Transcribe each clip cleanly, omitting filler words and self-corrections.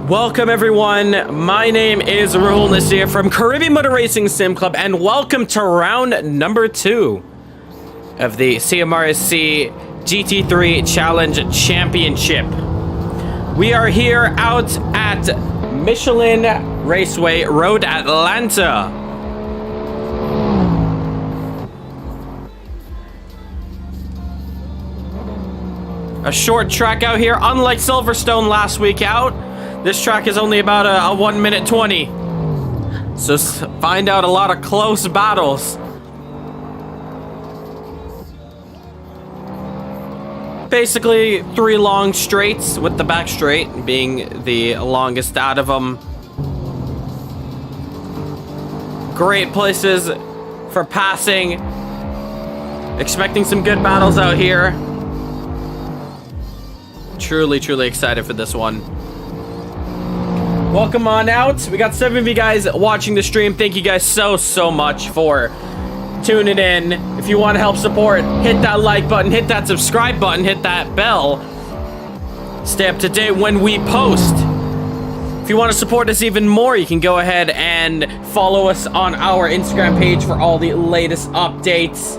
Welcome everyone, my name is Rahul Nasir from Caribbean Motor Racing Sim Club, and welcome to round number 2 of the CMRSC GT3 Challenge Championship. We are here out at Michelin Raceway Road, Atlanta. A short track out here, unlike Silverstone last week out. This track is only about a 1 minute 20. So find out a lot of close battles. Basically 3 long straights, with the back straight being the longest out of them. Great places for passing. Expecting some good battles out here. Truly excited for this one. Welcome on out. We got 7 of you guys watching the stream. Thank you guys so much for tuning in. If you want to help support, hit that like button, hit that subscribe button, hit that bell. Stay up to date when we post. If you want to support us even more, you can go ahead and follow us on our Instagram page for all the latest updates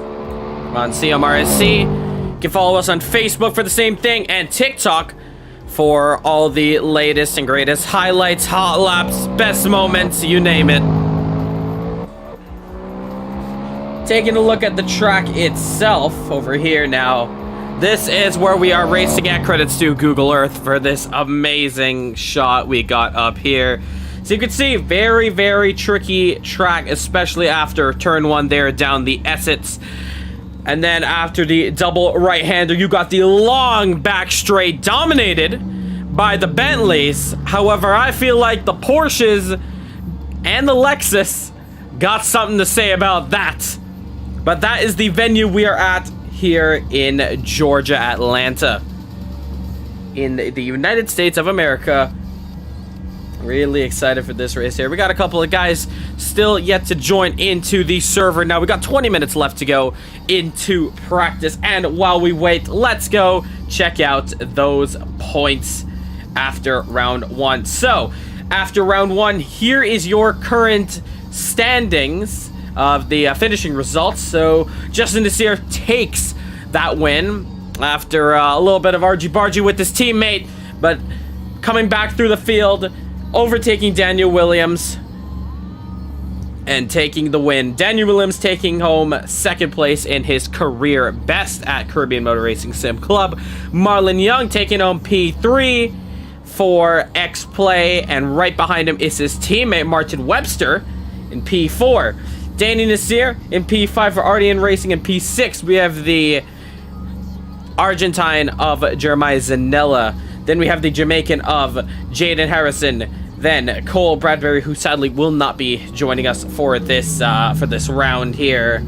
on CMRSC. You can follow us on Facebook for the same thing, and TikTok for all the latest and greatest highlights, hot laps, best moments, you name it. Taking a look at the track itself over here now. This is where we are racing at. Credits to Google Earth for this amazing shot we got up here. So you can see, very tricky track, especially after turn 1 there down the Essex. And then after the double right-hander, you got the long back straight dominated by the Bentleys. However, I feel like the Porsches and the Lexus got something to say about that. But that is the venue we are at here in Georgia, Atlanta, in the United States of America. Really excited for this race here. We got a couple of guys still yet to join into the server. Now we got 20 minutes left to go into practice, and while we wait, let's go check out those points after round 1. So after round 1, here is your current standings of the finishing results. So Justin Desir takes that win after a little bit of argy-bargy with his teammate, but coming back through the field, overtaking Daniel Williams and taking the win. Daniel Williams taking home 2nd place in his career best at Caribbean Motor Racing Sim Club. Marlon Young taking home P3 for X-Play, and right behind him is his teammate Martin Webster in P4. Danny Nasir in P5 for Ardian Racing. In P6 we have the Argentine of Jeremiah Zanella. Then we have the Jamaican of Jaden Harrison. Then Cole Bradbury, who sadly will not be joining us for this round here.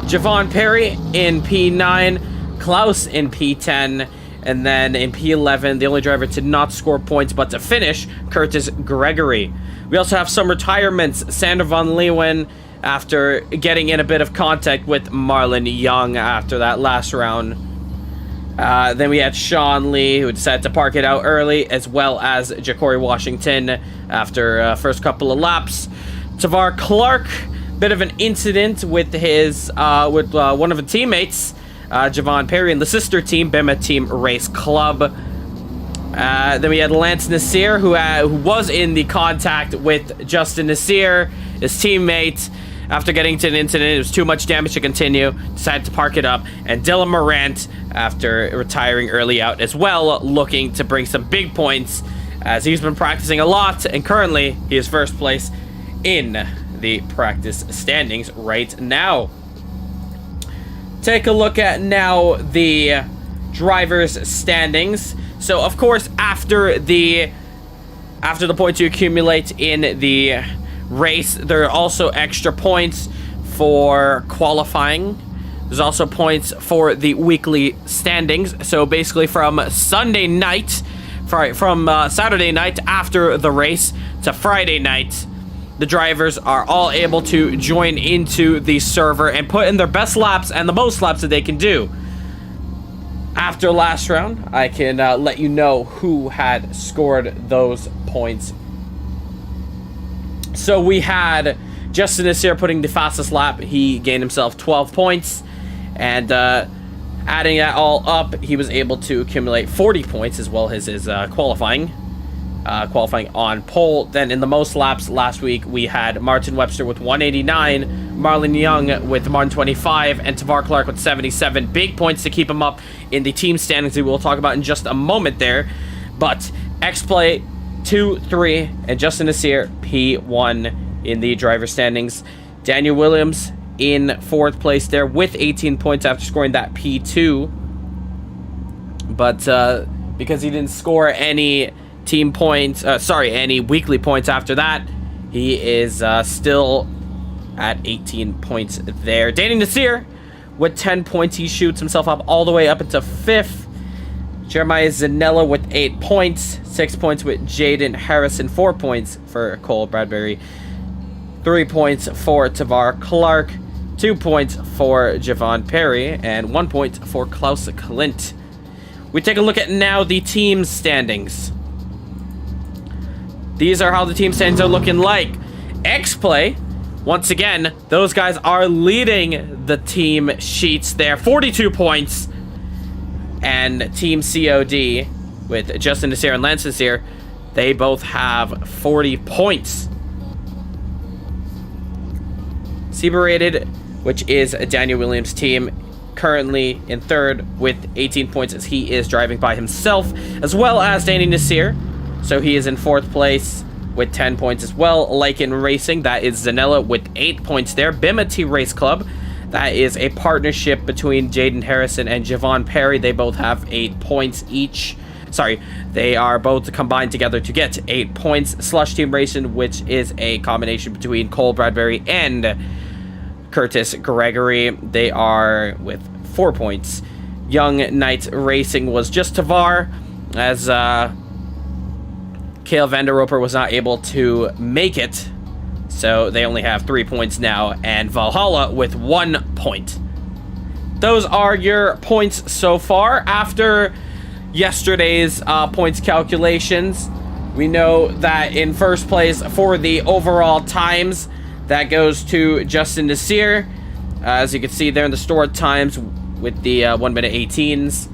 Javon Perry in P9, Klaus in P10, and then in P11, the only driver to not score points but to finish, Curtis Gregory. We also have some retirements. Sander Van Leeuwen, after getting in a bit of contact with Marlon Young after that last round. Then we had Sean Lee, who decided to park it out early, as well as Ja'Cory Washington after first couple of laps. Tavar Clark, bit of an incident with his one of the teammates, Javon Perry, and the sister team, Bema Team Race Club. Then we had Lance Nasir, who was in the contact with Justin Nasir, his teammate. After getting to an incident, it was too much damage to continue, decided to park it up. And Dylan Morant, after retiring early out as well, looking to bring some big points, as he's been practicing a lot, and currently he is 1st place in the practice standings right now. Take a look at now the drivers' standings. So of course, after the points you accumulate in the race, there are also extra points for qualifying. There's also points for the weekly standings. So basically from Saturday night after the race to Friday night, the drivers are all able to join into the server and put in their best laps and the most laps that they can do. after last round, I can let you know who had scored those points. So we had Justin Nasir putting the fastest lap. He gained himself 12 points. And adding that all up, he was able to accumulate 40 points as well as his qualifying on pole. Then in the most laps last week, we had Martin Webster with 189, Marlon Young with 125, and Tavar Clark with 77. Big points to keep him up in the team standings that we'll talk about in just a moment there. But X-Play 2, 3, and Justin Nasir P1 in the driver standings. Daniel Williams in 4th place there with 18 points after scoring that P2. But because he didn't score any team points, any weekly points after that, he is still at 18 points there. Danny Nasir with 10 points. He shoots himself up all the way up into 5th. Jeremiah Zanella with 8 points. 6 points with Jaden Harrison. 4 points for Cole Bradbury. 3 points for Tavar Clark. 2 points for Javon Perry. And 1 point for Klaus Klint. We take a look at now the team standings. These are how the team standings are looking like. X-Play, once again, those guys are leading the team sheets there. 42 points. And Team COD with Justin Nasir and Lance Nasir, they both have 40 points. Rated, which is Daniel Williams' team, currently in 3rd with 18 points as he is driving by himself, as well as Danny Nasir. So he is in 4th place with 10 points as well. Lycan Racing, that is Zanella with 8 points there. Bimati Race Club, that is a partnership between Jaden Harrison and Javon Perry. They both have 8 points each. Sorry, they are both combined together to get 8 points. Slush Team Racing, which is a combination between Cole Bradbury and Curtis Gregory. They are with 4 points. Young Knight Racing was just Tavar, as Cale Vanderoper was not able to make it. So they only have 3 points now, and Valhalla with 1 point. Those are your points so far. After yesterday's points calculations, we know that in 1st place for the overall times, that goes to Justin Nasir. As you can see there in the stored times with the 1 minute 18s.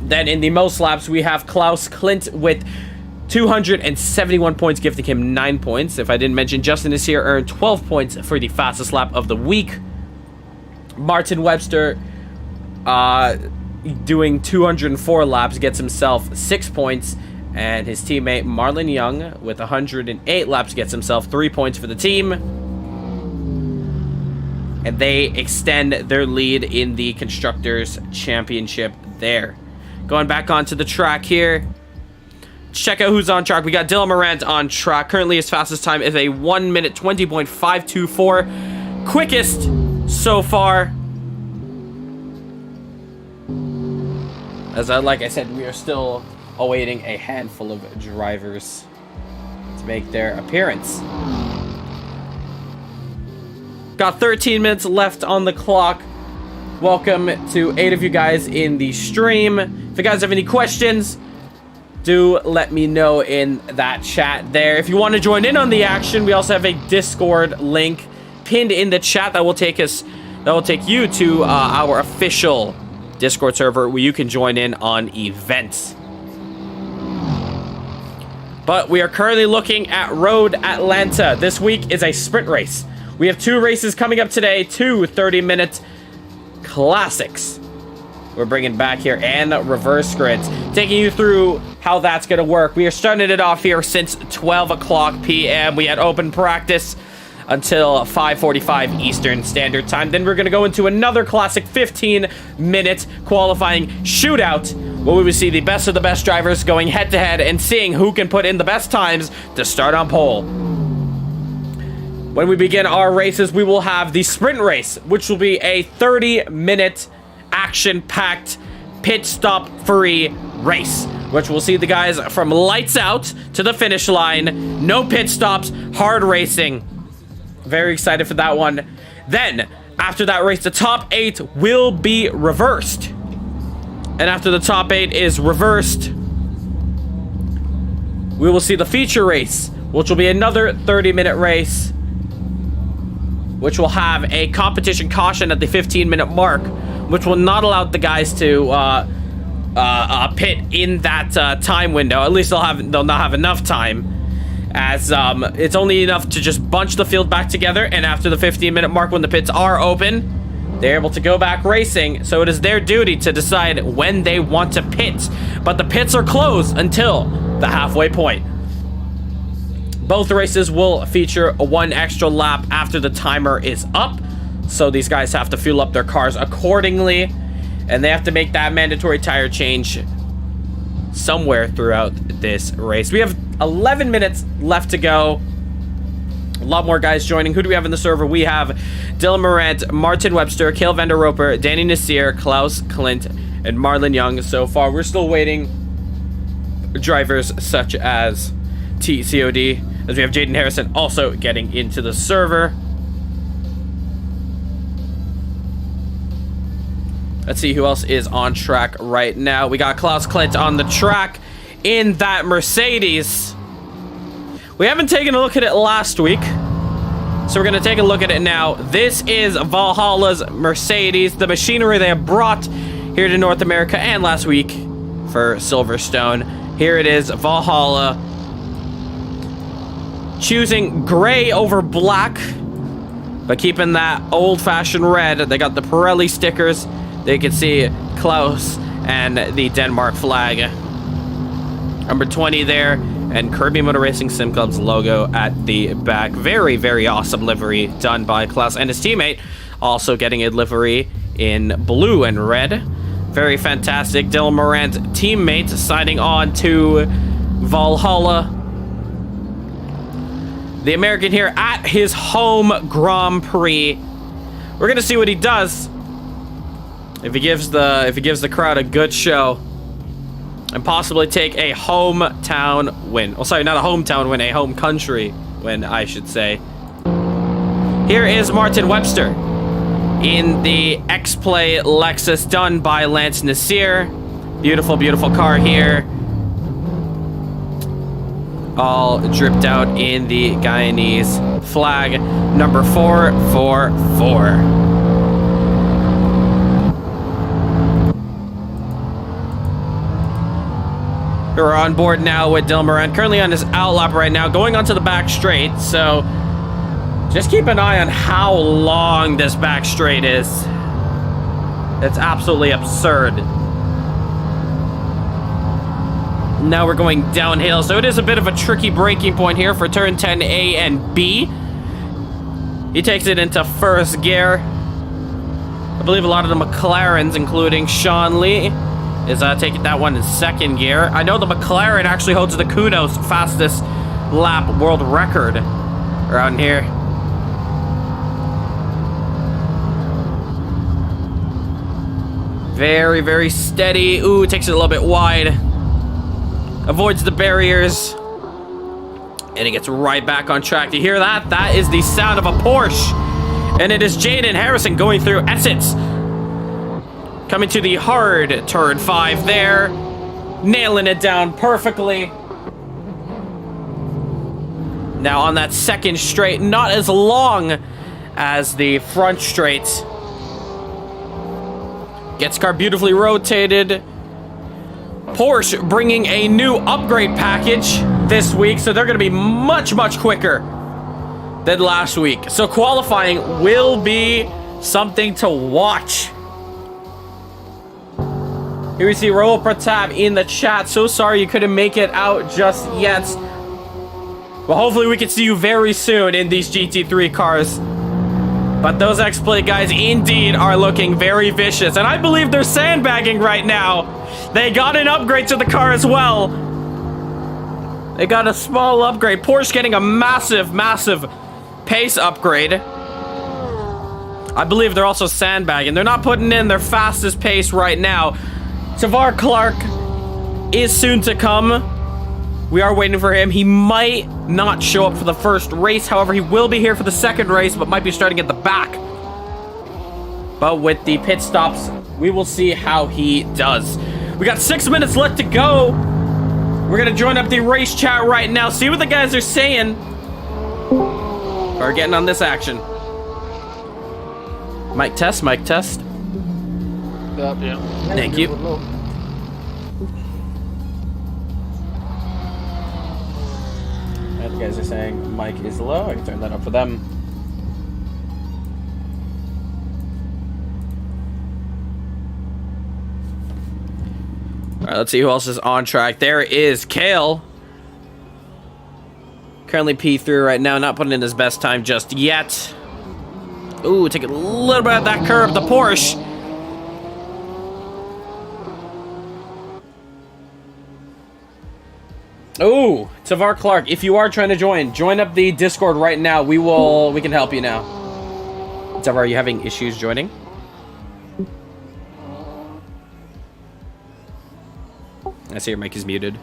Then in the most laps, we have Klaus Klint with 271 points, gifting him 9 points. If I didn't mention, Justin Nasir earned 12 points for the fastest lap of the week. Martin Webster, doing 204 laps, gets himself 6 points. And his teammate Marlon Young, with 108 laps, gets himself 3 points for the team. And they extend their lead in the Constructors' Championship there. Going back onto the track here. Check out who's on track. We got Dylan Morant on track. Currently, his fastest time is a 1 minute 20.524. Quickest so far. Like I said, we are still awaiting a handful of drivers to make their appearance. Got 13 minutes left on the clock. Welcome to 8 of you guys in the stream. If you guys have any questions, do let me know in that chat there. If you want to join in on the action, we also have a Discord link pinned in the chat that will take you to our official Discord server where you can join in on events. But we are currently looking at Road Atlanta. This week is a sprint race. We have 2 races coming up today, 2 30-minute classics. We're bringing back here and reverse grids, taking you through how that's going to work. We are starting it off here since 12 o'clock p.m. We had open practice until 5:45 Eastern Standard Time. Then we're going to go into another classic 15-minute qualifying shootout, where we will see the best of the best drivers going head-to-head and seeing who can put in the best times to start on pole. When we begin our races, we will have the sprint race, which will be a 30-minute action-packed pit stop free race, which will see the guys from lights out to the finish line. No pit stops, hard racing. Very excited for that one. Then, after that race, the top 8 will be reversed. And after the top 8 is reversed, we will see the feature race, which will be another 30-minute race, which will have a competition caution at the 15-minute mark, which will not allow the guys to pit in that time window. At least they'll not have enough time, as it's only enough to just bunch the field back together, and after the 15-minute mark, when the pits are open, they're able to go back racing. So it is their duty to decide when they want to pit, but the pits are closed until the halfway point. Both races will feature one extra lap after the timer is up, so these guys have to fuel up their cars accordingly, and they have to make that mandatory tire change somewhere throughout this race. We have 11 minutes left to go. A lot more guys joining. Who do we have in the server? We have Dylan Morant, Martin Webster, Cale Vander Roper, Danny Nasir, Klaus Clint, and Marlon Young. So far, we're still waiting drivers such as TCOD, as we have Jaden Harrison also getting into the server. Let's see who else is on track right now. We got Klaus Clint on the track in that Mercedes. We haven't taken a look at it last week, so we're going to take a look at it now. This is Valhalla's Mercedes, the machinery they have brought here to North America and last week for Silverstone. Here it is, Valhalla, choosing gray over black, but keeping that old-fashioned red. They got the Pirelli stickers. They can see Klaus and the Denmark flag. Number 20 there, and Kirby Motor Racing Sim Club's logo at the back. Very, very awesome livery done by Klaus and his teammate, also getting a livery in blue and red. Very fantastic. Dylan Morant's teammate signing on to Valhalla. The American here at his home Grand Prix. We're gonna see what he does. If he gives the crowd a good show, and possibly take a hometown win. Oh, sorry, not a hometown win, a home country win, I should say. Here is Martin Webster in the X-Play Lexus done by Lance Nasir. Beautiful, beautiful car here. All dripped out in the Guyanese flag, number 444. We're on board now with Dylan Moran, currently on his outlap right now, going onto the back straight, so just keep an eye on how long this back straight is. It's absolutely absurd. Now we're going downhill, so it is a bit of a tricky braking point here for turn 10A and B. He takes it into first gear. I believe a lot of the McLarens, including Sean Lee, is taking that one in second gear. I know the McLaren actually holds the Kunos fastest lap world record around here. Very, very steady. Ooh, takes it a little bit wide. Avoids the barriers. And it gets right back on track. Do you hear that? That is the sound of a Porsche. And it is Jaden Harrison going through Essex. Coming to the hard turn 5 there. Nailing it down perfectly. Now on that second straight, not as long as the front straight. Gets car beautifully rotated. Porsche bringing a new upgrade package this week, so they're going to be much, much quicker than last week. So qualifying will be something to watch. Here we see Raul Pratap in the chat. So sorry you couldn't make it out just yet. Well, hopefully we can see you very soon in these GT3 cars. But those X-Play guys indeed are looking very vicious. And I believe they're sandbagging right now. They got an upgrade to the car as well. They got a small upgrade. Porsche getting a massive, massive pace upgrade. I believe they're also sandbagging. They're not putting in their fastest pace right now. Tavar Clark is soon to come. We are waiting for him. He might not show up for the first race. However, he will be here for the second race, but might be starting at the back. But with the pit stops, we will see how he does. We got 6 minutes left to go. We're gonna join up the race chat right now, see what the guys are saying. We're getting on this action. Mic test, mic test. Yeah. Thank you. The guys are saying mic is low. I can turn that up for them. All right, let's see who else is on track. There is Kale. Currently P3 right now, not putting in his best time just yet. Ooh, take a little bit of that curve, the Porsche. Ooh, Tavar Clark, if you are trying to join up the Discord right now. We can help you now. Tavar, are you having issues joining? I see your mic is muted.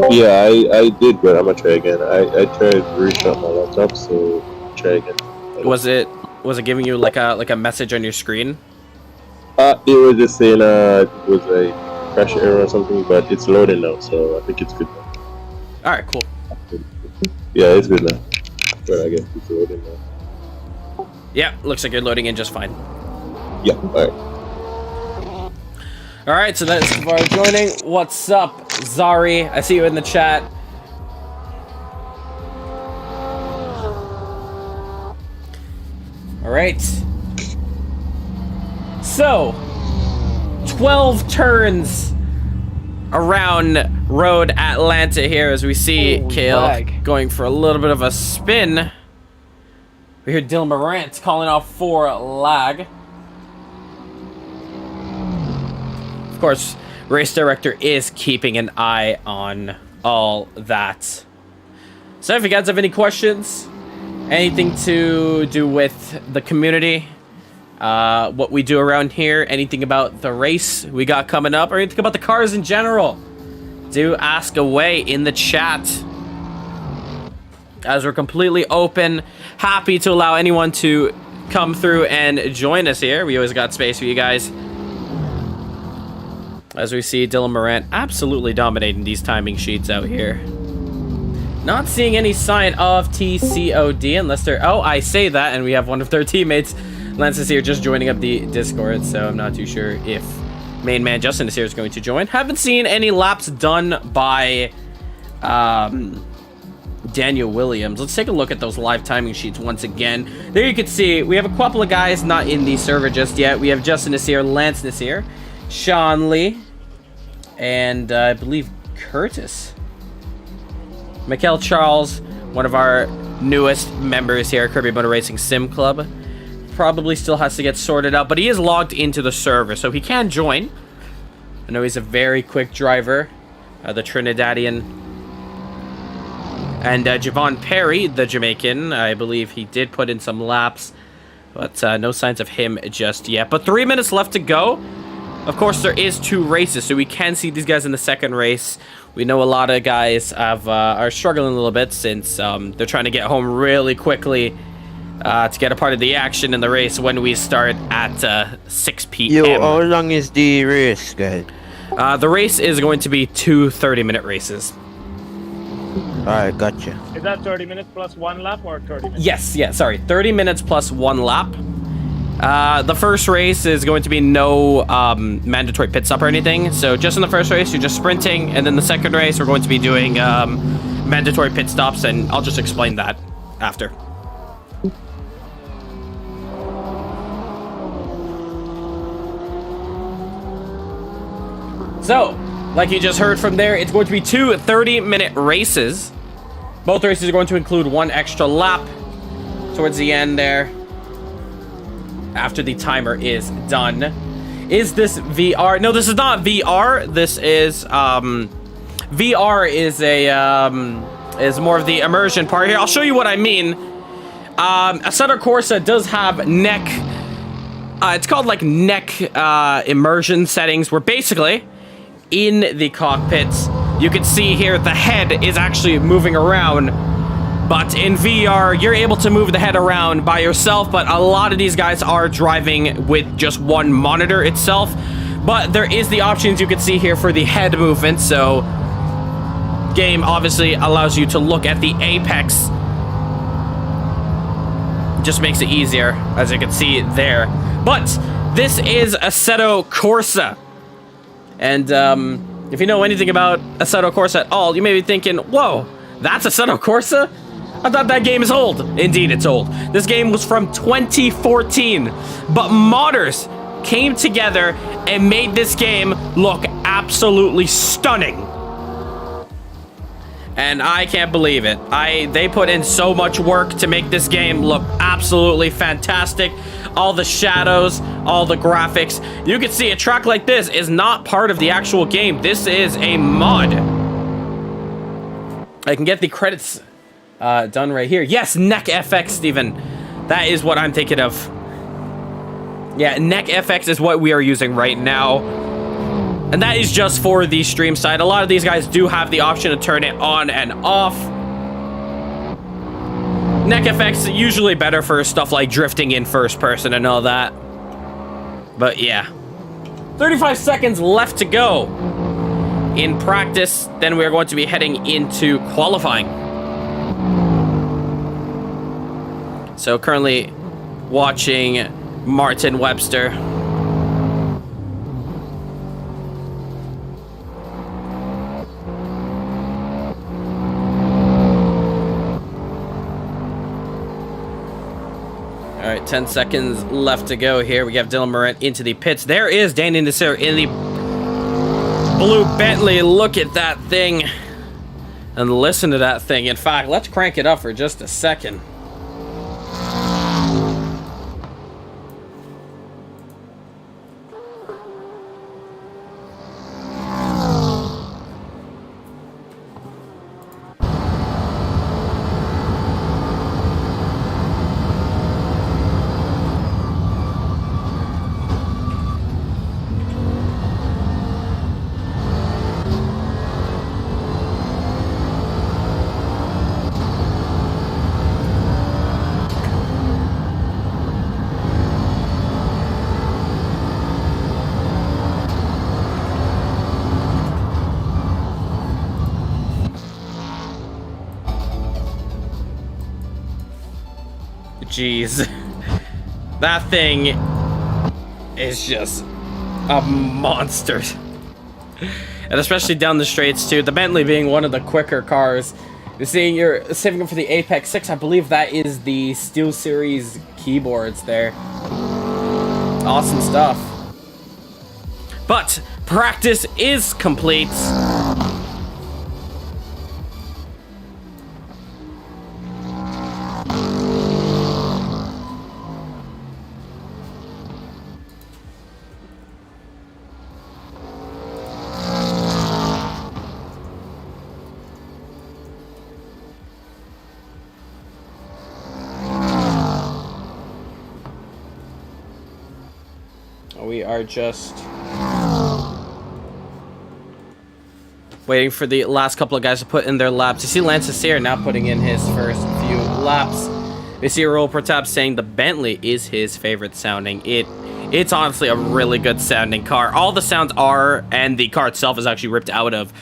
Yeah, I did, but I'm gonna try again. I tried to restart my laptop, so try again. Was it giving you like a message on your screen? It was just saying it was a crash error or something, but it's loading now, so I think it's good now. All right, cool. Yeah, it's good now. But I guess it's loading now. Yeah, looks like you're loading in just fine. Yeah, all right. All right, so that's Tavar joining. What's up, Zari? I see you in the chat. All right. So, 12 turns around Road Atlanta here as we see Kale going for a little bit of a spin. We hear Dylan Morant calling off for lag. Of course, race director is keeping an eye on all that. So if you guys have any questions, anything to do with the community, what we do around here, anything about the race we got coming up, or anything about the cars in general, do ask away in the chat. As we're completely open, happy to allow anyone to come through and join us here. We always got space for you guys. As we see Dylan Morant absolutely dominating these timing sheets out here. Not seeing any sign of TCOD unless they're... Oh, I say that, and we have one of their teammates, Lance, is here just joining up the Discord, so I'm not too sure if main man Justin is here is going to join. Haven't seen any laps done by Daniel Williams. Let's take a look at those live timing sheets once again. There you can see we have a couple of guys not in the server just yet. We have Justin Nasir, Lance Nasir, Sean Lee, and I believe Curtis. Mikel Charles, one of our newest members here at Kirby Motor Racing Sim Club. Probably still has to get sorted out, but he is logged into the server, so he can join. I know he's a very quick driver, the Trinidadian. And Javon Perry, the Jamaican, I believe he did put in some laps, but no signs of him just yet. But 3 minutes left to go. Of course, there is 2 races, so we can see these guys in the second race. We know a lot of guys are struggling a little bit since they're trying to get home really quickly to get a part of the action in the race when we start at 6 p.m. Yo, how long is the race, guys? The race is going to be 2 30-minute races. Alright, gotcha. Is that 30 minutes plus 1 lap or 30 minutes? Yes, yeah, sorry. 30 minutes plus 1 lap. The first race is going to be no mandatory pit stop or anything. So just in the first race, you're just sprinting. And then the second race, we're going to be doing mandatory pit stops. And I'll just explain that after. So, like you just heard from there, it's going to be 2 30-minute races. Both races are going to include 1 extra lap towards the end there, after the timer is done. Is this VR? No, this is not VR. This is VR is more of the immersion part here. I'll show you what I mean. Assetto Corsa does have neck. It's called like neck immersion settings, where basically in the cockpits you can see here the head is actually moving around. But in VR, you're able to move the head around by yourself, but a lot of these guys are driving with just one monitor itself. But there is the options you can see here for the head movement, so game obviously allows you to look at the apex. Just makes it easier, as you can see there. But this is Assetto Corsa. And if you know anything about Assetto Corsa at all, you may be thinking, whoa, that's Assetto Corsa? I thought that game is old. Indeed, it's old. This game was from 2014, but modders came together and made this game look absolutely stunning. And I can't believe it. They put in so much work to make this game look absolutely fantastic. All the shadows, all the graphics. You can see a track like this is not part of the actual game. This is a mod. I can get the credits done right here. Yes, Neck FX, Steven. That is what I'm thinking of. Yeah, Neck FX is what we are using right now. And that is just for the stream side. A lot of these guys do have the option to turn it on and off. Neck FX is usually better for stuff like drifting in first person and all that. But yeah. 35 seconds left to go in practice. Then we're going to be heading into qualifying. So currently watching Martin Webster. All right, 10 seconds left to go here. We have Dylan Moran into the pits. There is Danny Nasir in the blue Bentley. Look at that thing and listen to that thing. In fact, let's crank it up for just a second. Jeez. That thing is just a monster. And especially down the straights too. The Bentley being one of the quicker cars. You're seeing you're saving them for the Apex 6. I believe that is the Steel Series keyboards there. Awesome stuff. But practice is complete. We are just waiting for the last couple of guys to put in their laps. You see Lance Cecilia now putting in his first few laps. We see Raul Pratap saying the Bentley is his favorite sounding. It's honestly a really good sounding car. All the sounds are, and the car itself is actually ripped out of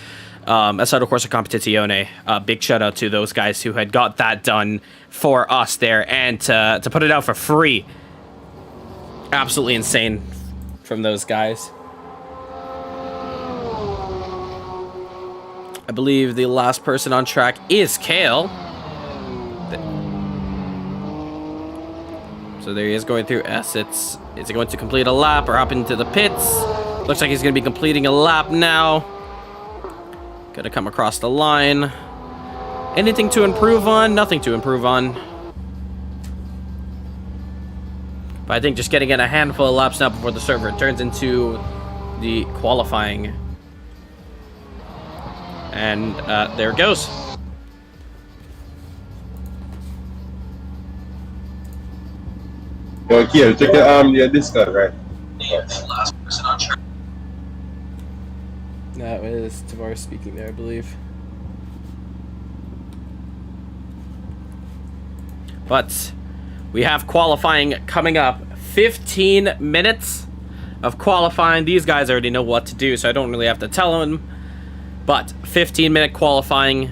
Assetto Corsa Competizione. Big shout out to those guys who had got that done for us there, and to put it out for free. Absolutely insane from those guys. I believe the last person on track is Kale. So there he is going through assets. Is he going to complete a lap or hop into the pits? Looks like he's going to be completing a lap now. Gonna come across the line. Anything to improve on? Nothing to improve on. But I think just getting in a handful of laps now before the server turns into the qualifying. And there it goes. Okay, check your Discord, right? Last person on track. That was Tavares speaking there, I believe. But we have qualifying coming up. 15 minutes of qualifying. These guys already know what to do, so I don't really have to tell them. But 15-minute qualifying.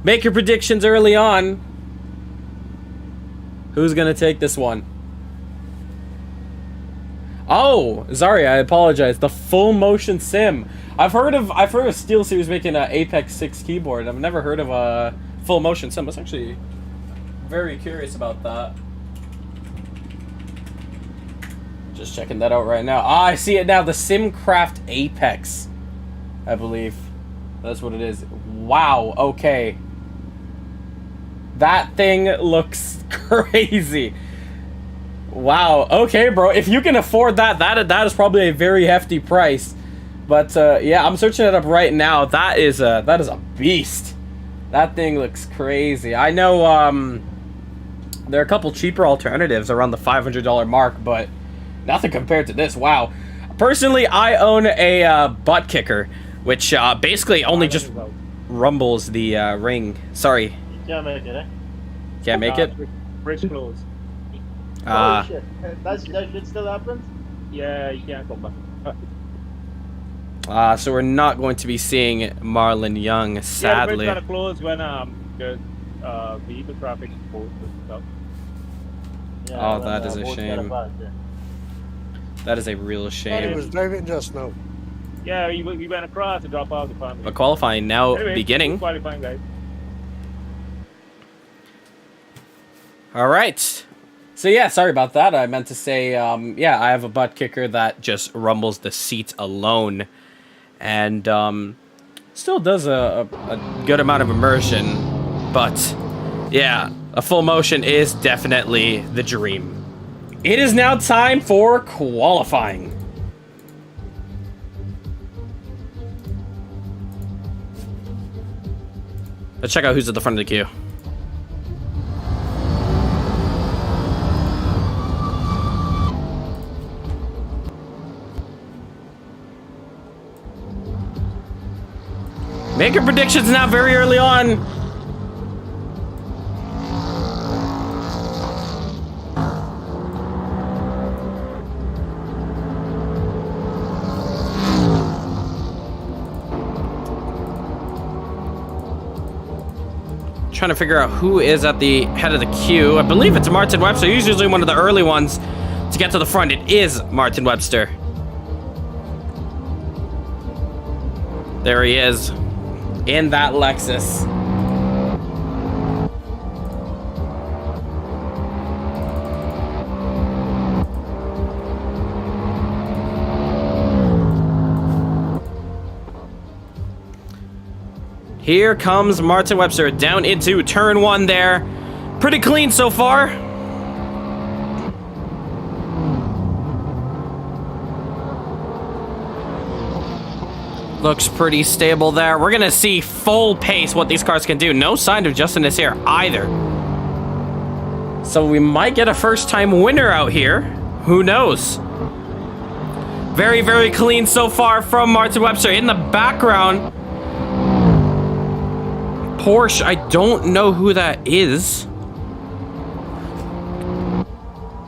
Make your predictions early on. Who's gonna take this one? Oh, sorry, I apologize. The full motion sim. I've heard of SteelSeries making an Apex 6 keyboard. I've never heard of a full motion sim. I was actually very curious about that. Just checking that out right now. Ah, I see it now. The SimCraft Apex, I believe. That's what it is. Wow, okay. That thing looks crazy. Wow, okay, bro. If you can afford that, that is probably a very hefty price. But yeah, I'm searching it up right now. That is a beast. That thing looks crazy. I know there are a couple cheaper alternatives around the $500 mark, but nothing compared to this. Wow. Personally, I own a butt kicker, which basically only just rumbles the ring. Sorry. You can't make it, eh? Can't make it? Bridge closed. Holy shit. That shit still happens? Yeah, you can't come back. So we're not going to be seeing Marlon Young, sadly. Yeah, the bridge gotta close when there's vehicle traffic and stuff. Yeah, Oh, that is a shame. That is a real He shame. was driving just now. Yeah, we went across to drop out the family. But qualifying now Anyway, beginning. Qualifying, guys. All right. So yeah, sorry about that. I meant to say, yeah, I have a butt kicker that just rumbles the seat alone, and still does a good amount of immersion. But yeah, a full motion is definitely the dream. It is now time for qualifying. Let's check out who's at the front of the queue. Making predictions now very early on. Trying to figure out who is at the head of the queue. I believe it's Martin Webster. He's usually one of the early ones to get to the front. It is Martin Webster. There he is in that Lexus. Here comes Martin Webster down into turn one there. Pretty clean so far. Looks pretty stable there. We're going to see full pace what these cars can do. No sign of Justin Nasir either. So we might get a first-time winner out here. Who knows? Very, very clean so far from Martin Webster. In the background, Porsche, I don't know who that is.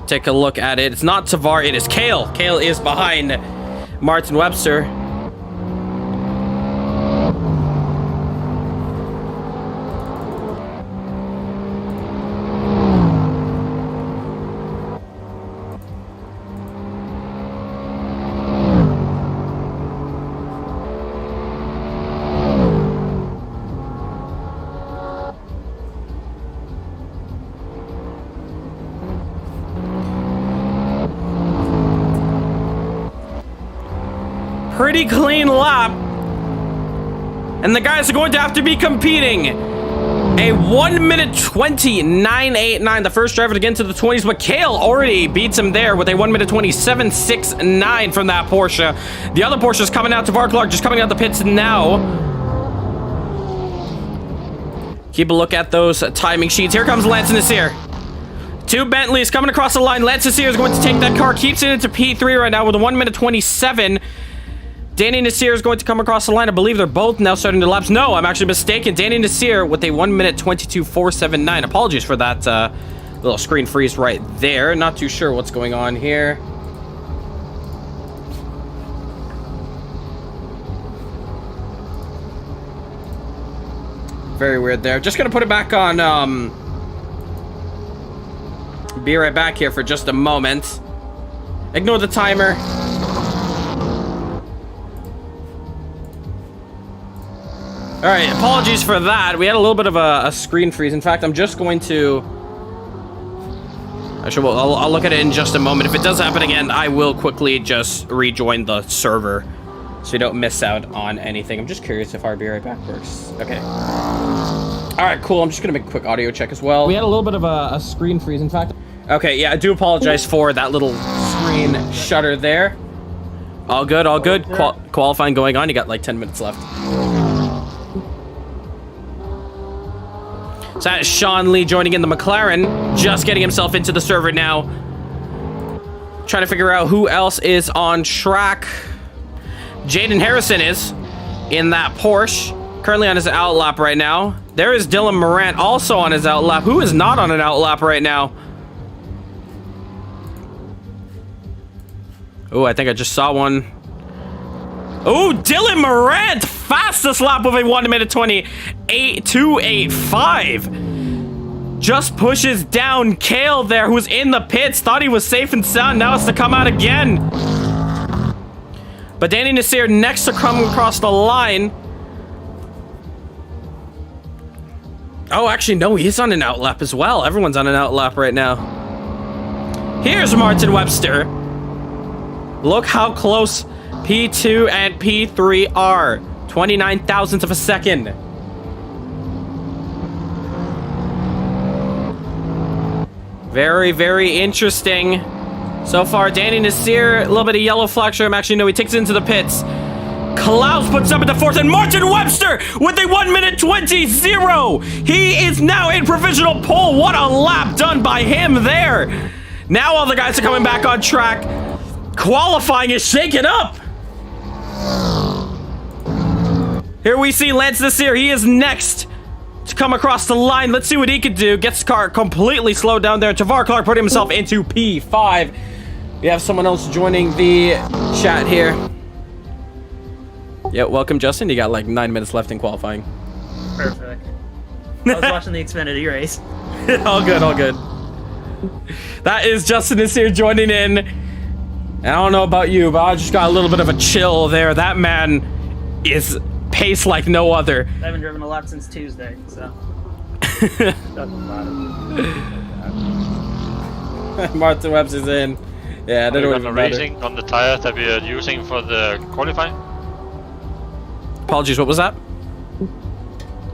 Take a look at it. It's not Tavar, it is Kale. Kale is behind Martin Webster. Pretty clean lap. And the guys are going to have to be competing. A 1 minute 20.989. The first driver to get into the 20s, but Kale already beats him there with a 1 minute 27.69 from that Porsche. The other Porsche is coming out. Tavar Clark just coming out the pits now. Keep a look at those timing sheets. Here comes Lance Nasir. Two Bentleys coming across the line. Lance Nasir is going to take that car. Keeps it into P3 right now with a 1 minute 27. Danny Nasir is going to come across the line. I believe they're both now starting the laps. No, I'm actually mistaken. Danny Nasir with a 1 minute 22.479. Apologies for that little screen freeze right there. Not too sure what's going on here. very weird there. Just gonna put it back on, be right back here for just a moment. Ignore the timer. Alright, apologies for that. We had a little bit of a screen freeze. In fact, I'm just going to... Actually, well, I'll look at it in just a moment. If it does happen again, I will quickly just rejoin the server so you don't miss out on anything. I'm just curious if our be right back works. Okay. Alright, cool. I'm just going to make a quick audio check as well. We had a little bit of a screen freeze, in fact. Okay, yeah, I do apologize for that little screen shutter there. All good, all good. Qualifying going on. You got like 10 minutes left. So that is Sean Lee joining in the McLaren, just getting himself into the server now. Trying to figure out who else is on track. Jaden Harrison is in that Porsche, currently on his outlap right now. There is Dylan Morant also on his outlap. Who is not on an outlap right now? Oh, I think I just saw one. Oh, Dylan Morant, fastest lap with a 1:28.285. Just pushes down Kale there, who's in the pits. Thought he was safe and sound. Now it's to come out again. But Danny Nasir next to come across the line. Oh, actually, no, he's on an outlap as well. Everyone's on an outlap right now. Here's Martin Webster. Look how close P2 and P3 are. 29 thousandths of a second. Very, very interesting. So far, Danny Nasir, a little bit of yellow flag for him. Actually, no, he takes it into the pits. Klaus puts up into fourth, and Martin Webster with a 1:20.0. He is now in provisional pole. What a lap done by him there. Now all the guys are coming back on track. Qualifying is shaken up. Here we see Lance Nasir. He is next to come across the line. Let's see what he could do. Gets the car completely slowed down there. Tavar Clark put himself into P5. We have someone else joining the chat here. Yeah, welcome, Justin. You got like 9 minutes left in qualifying. Perfect. I was watching the Xfinity race. All good, all good. That is Justin Nasir joining in. And I don't know about you, but I just got a little bit of a chill there. That man is paced like no other. I haven't driven a lap since Tuesday, so. Doesn't matter. Martin Webster's in. Yeah, that Are was we racing on the tires that we are using for the qualifying? Apologies, what was that?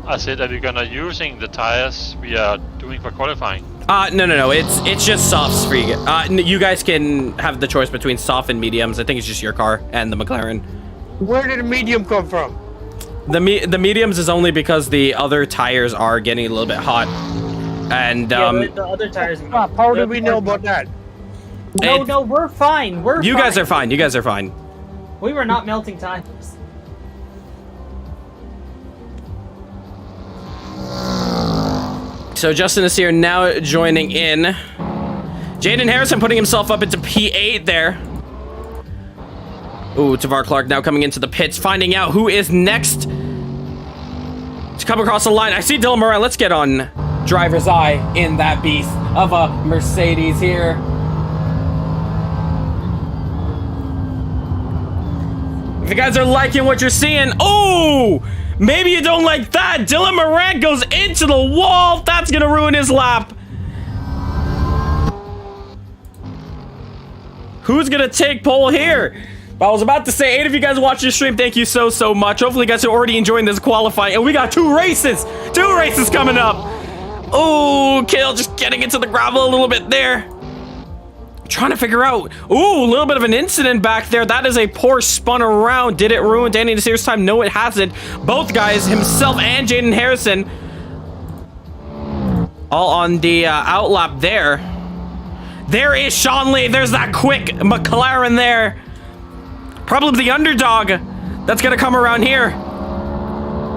I said, are we gonna using the tires we are doing for qualifying? No. It's just softs for you. You guys can have the choice between soft and mediums. I think it's just your car and the McLaren. Where did the medium come from? The mediums is only because the other tires are getting a little bit hot. And yeah, the other tires. How do we know about that? No, we're fine. You guys are fine. You guys are fine. We were not melting tires. So Justin is here now joining in. Jaden Harrison putting himself up into P8 there. Ooh, Tavar Clark now coming into the pits, finding out who is next to come across the line. I see Dylan Moran. Let's get on driver's eye in that beast of a Mercedes here. If you guys are liking what you're seeing, oh! Maybe you don't like that. Dylan Moran goes into the wall. That's going to ruin his lap. Who's going to take pole here? I was about to say, 8 of you guys watching the stream, thank you so much. Hopefully you guys are already enjoying this qualifying. And we got 2 races. 2 races coming up. Oh, Kale just getting into the gravel a little bit there. Trying to figure out. Ooh, a little bit of an incident back there. That is a Porsche spun around. Did it ruin Danny Nasir's time? No, it hasn't. Both guys, himself and Jaden Harrison, all on the outlap there. There is Sean Lee. There's that quick McLaren there. Probably the underdog that's going to come around here.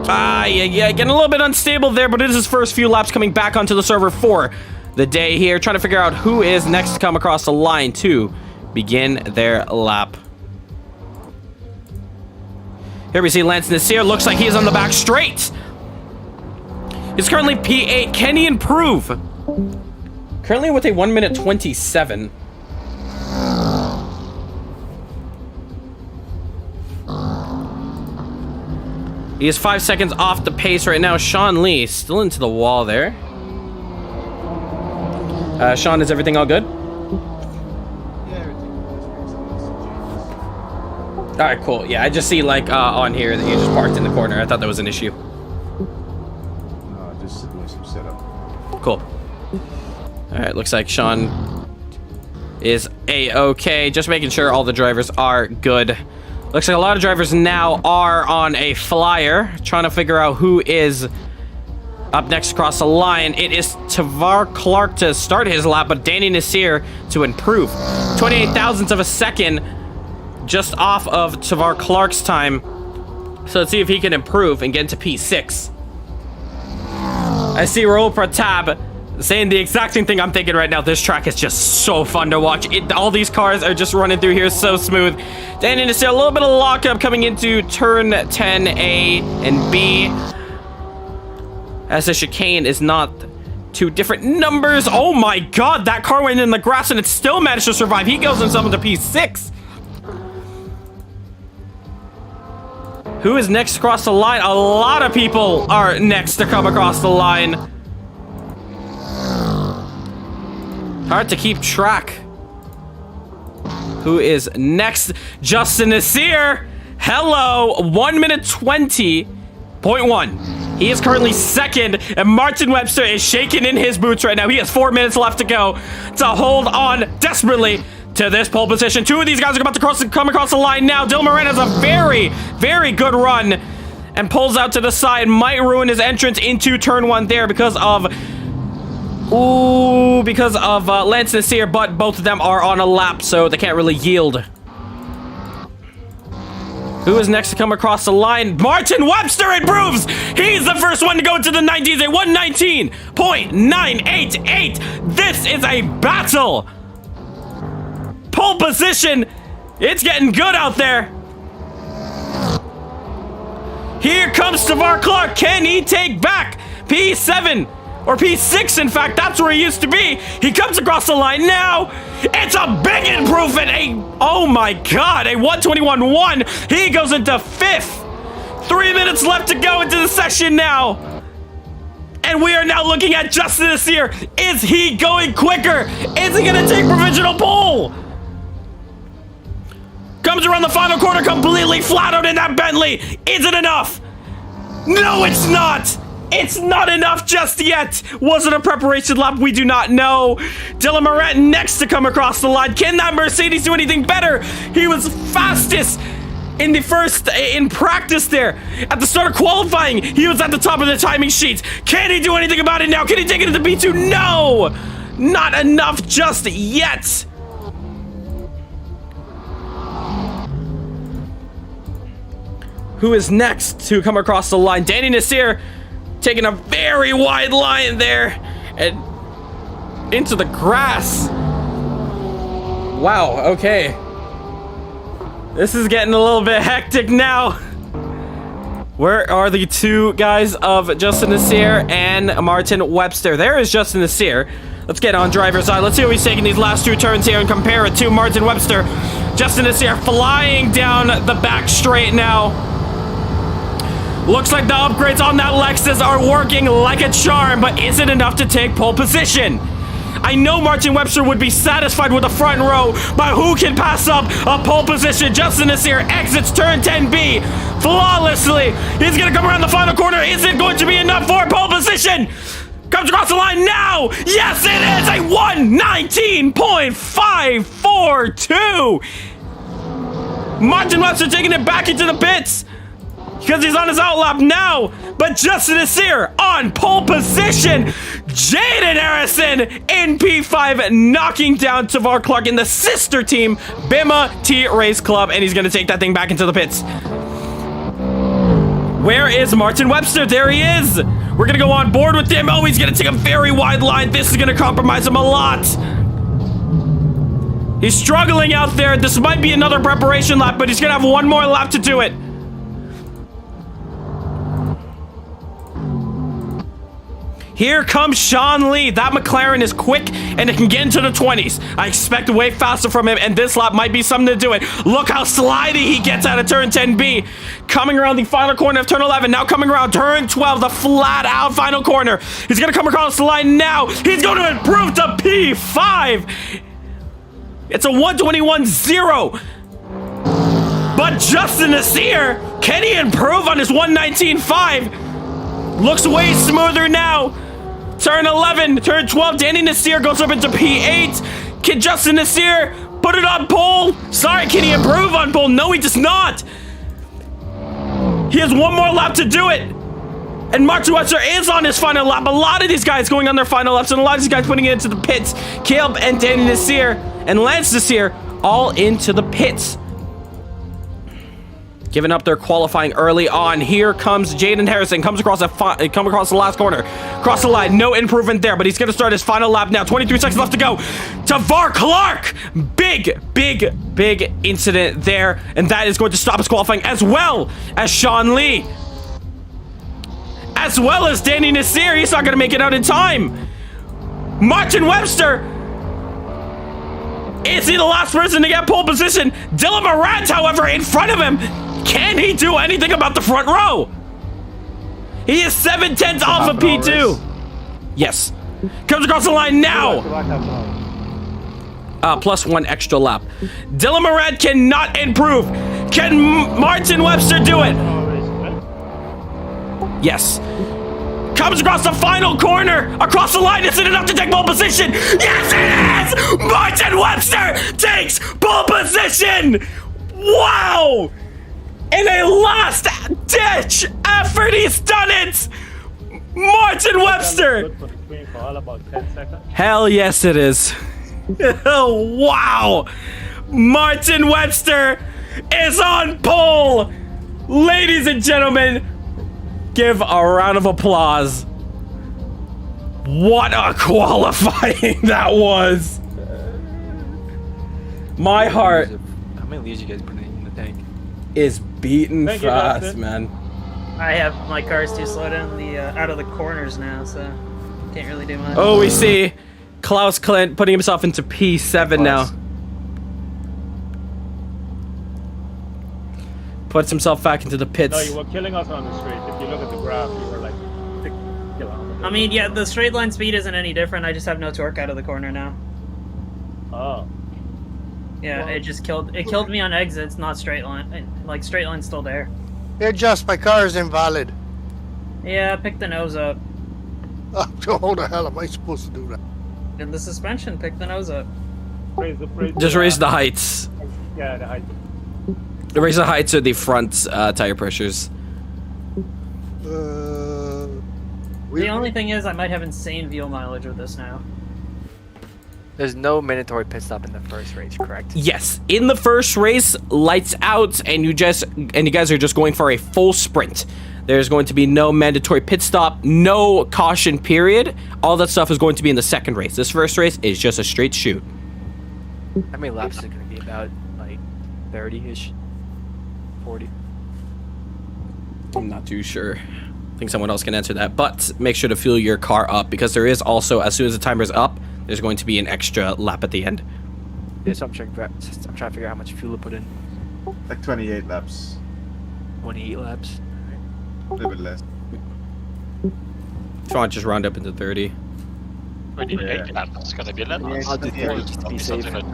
Yeah, getting a little bit unstable there, but it is his first few laps coming back onto the server for the day here, trying to figure out who is next to come across the line to begin their lap. Here we see Lance Nasir. Looks like he's on the back straight. He's currently P8. Can he improve? Currently with a 1 minute 27. He is 5 seconds off the pace right now. Sean Lee still into the wall there. Sean, is everything all good? Yeah, everything. All right, cool. Yeah, I just see like on here that you just parked in the corner. I thought that was an issue. No, just doing some setup. Cool. All right, looks like Sean is A-okay. Just making sure all the drivers are good. Looks like a lot of drivers now are on a flyer, trying to figure out who is up next across the line. It is Tavar Clark to start his lap, but Danny Nasir to improve. 28 thousandths of a second just off of Tavar Clark's time. So let's see if he can improve and get into P6. I see Rahul Pratap saying the exact same thing I'm thinking right now. This track is just so fun to watch. All these cars are just running through here so smooth. Danny Nasir, a little bit of lockup coming into turn 10A and B. As the chicane is not two different numbers. Oh my god, that car went in the grass and it still managed to survive. He goes himself into P6. Who is next across the line? A lot of people are next to come across the line. Hard to keep track. Who is next? Justin Nasir. Hello. 1 minute 20.1. He is currently second, and Martin Webster is shaking in his boots right now. He has 4 minutes left to go to hold on desperately to this pole position. Two of these guys are about to come across the line now. Dylan Moran has a very, very good run and pulls out to the side. Might ruin his entrance into turn 1 there because of Lance Nasir, but both of them are on a lap, so they can't really yield. Who is next to come across the line? Martin Webster improves! He's the first one to go into the 90s, a 119.988. This is a battle! Pole position! It's getting good out there! Here comes Tavar Clark. Can he take back P7? Or P6, in fact, that's where he used to be. He comes across the line now. It's a big improvement. Oh my god, a 121.1. He goes into 5th. 3 minutes left to go into the session now. And we are now looking at Justin Nasir. Is he going quicker? Is he gonna take provisional pole? Comes around the final corner completely flat out in that Bentley. Is it enough? No, it's not. It's not enough just yet. Was it a preparation lap? We do not know. Dylan Moran next to come across the line. Can that Mercedes do anything better? He was fastest in the first, in practice there. At the start of qualifying, he was at the top of the timing sheets. Can he do anything about it now? Can he take it into B2? No! Not enough just yet. Who is next to come across the line? Danny Nasir taking a very wide line there and into the grass. Wow, okay. This is getting a little bit hectic now. Where are the two guys of Justin Nasir and Martin Webster? There is Justin Nasir. Let's get on driver's side. Let's see what he's taking these last two turns here and compare it to Martin Webster. Justin Nasir flying down the back straight now. Looks like the upgrades on that Lexus are working like a charm, but is it enough to take pole position? I know Martin Webster would be satisfied with the front row, but who can pass up a pole position? Justin Nasir exits turn 10B flawlessly. He's gonna come around the final corner. Is it going to be enough for pole position? Comes across the line now. Yes, it is a 119.542. Martin Webster taking it back into the pits because he's on his outlap now, but Justin Nasir on pole position. Jaden Harrison in P5, knocking down Tavar Clark in the sister team, Bima T Race Club, and he's going to take that thing back into the pits. Where is Martin Webster? There he is. We're going to go on board with him. Oh, he's going to take a very wide line. This is going to compromise him a lot. He's struggling out there. This might be another preparation lap, but he's going to have one more lap to do it. Here comes Sean Lee. That McLaren is quick and it can get into the 20s. I expect way faster from him, and this lap might be something to do it. Look how slidey he gets out of turn 10B. Coming around the final corner of turn 11. Now coming around turn 12, the flat out final corner. He's going to come across the line now. He's going to improve to P5. It's a 121.0. But Justin Nasir, can he improve on his 119.5? Looks way smoother now. Turn 11, turn 12, Danny Nasir goes up into P8. Can Justin Nasir put it on pole? Sorry, can he improve on pole? No, he does not. He has one more lap to do it. And Martin Webster is on his final lap. A lot of these guys going on their final laps, and a lot of these guys putting it into the pits. Caleb and Danny Nasir and Lance Nasir all into the pits. Giving up their qualifying early on. Here comes Jaden Harrison. Comes across the last corner. Cross the line. No improvement there, but he's going to start his final lap now. 23 seconds left to go. Tavar Clark. Big incident there. And that is going to stop his qualifying, as well as Sean Lee. As well as Danny Nasir. He's not going to make it out in time. Martin Webster. Is he the last person to get pole position? Dylan Morant, however, in front of him. Can he do anything about the front row? He is 7/10 off of P2. Yes. Comes across the line now. Plus 1 extra lap. Dylan Morant cannot improve. Can Martin Webster do it? Yes. Comes across the final corner. Across the line. Is it enough to take pole position? Yes, it is! Martin Webster takes pole position! Wow! In a last-ditch effort, he's done it! Martin Webster! Good for the screen for all about 10 seconds. Hell yes, it is. Wow! Martin Webster is on pole! Ladies and gentlemen, give a round of applause. What a qualifying that was! My heart How many leads you guys put in the tank? is beating Thank you, fast, Dustin. man. I have my car's too slow down the out of the corners now, so can't really do much. Oh, we see Klaus Klint putting himself into P7 now. Puts himself back into the pits. No, you were killing us on the straight. If you look at the graph, you were like 6 kilometers. I mean, yeah, the straight line speed isn't any different. I just have no torque out of the corner now. Oh. Yeah, it just killed me on exits, not straight line. Like straight line's still there. Hey, just my car is invalid. Yeah, pick the nose up. Oh, how the hell am I supposed to do that? And the suspension, pick the nose up. Just raise the heights. Yeah, the height. Raise the heights or the front tire pressures. The only thing is, I might have insane fuel mileage with this now. There's no mandatory pit stop in the first race, correct? Yes, in the first race, lights out, and you guys are just going for a full sprint. There's going to be no mandatory pit stop, no caution period. All that stuff is going to be in the second race. This first race is just a straight shoot. How many laps is it going to be? About like 30-ish, 40. I'm not too sure. I think someone else can answer that. But make sure to fuel your car up, because there is also, as soon as the timer is up, there's going to be an extra lap at the end. Yeah, so I'm trying to figure out how much fuel to put in. Like 28 laps. 28 laps. A little bit less. If you want to just round up into 30. 28 laps. It's gonna be 11 laps. I'll do 30 just to be safe. Something like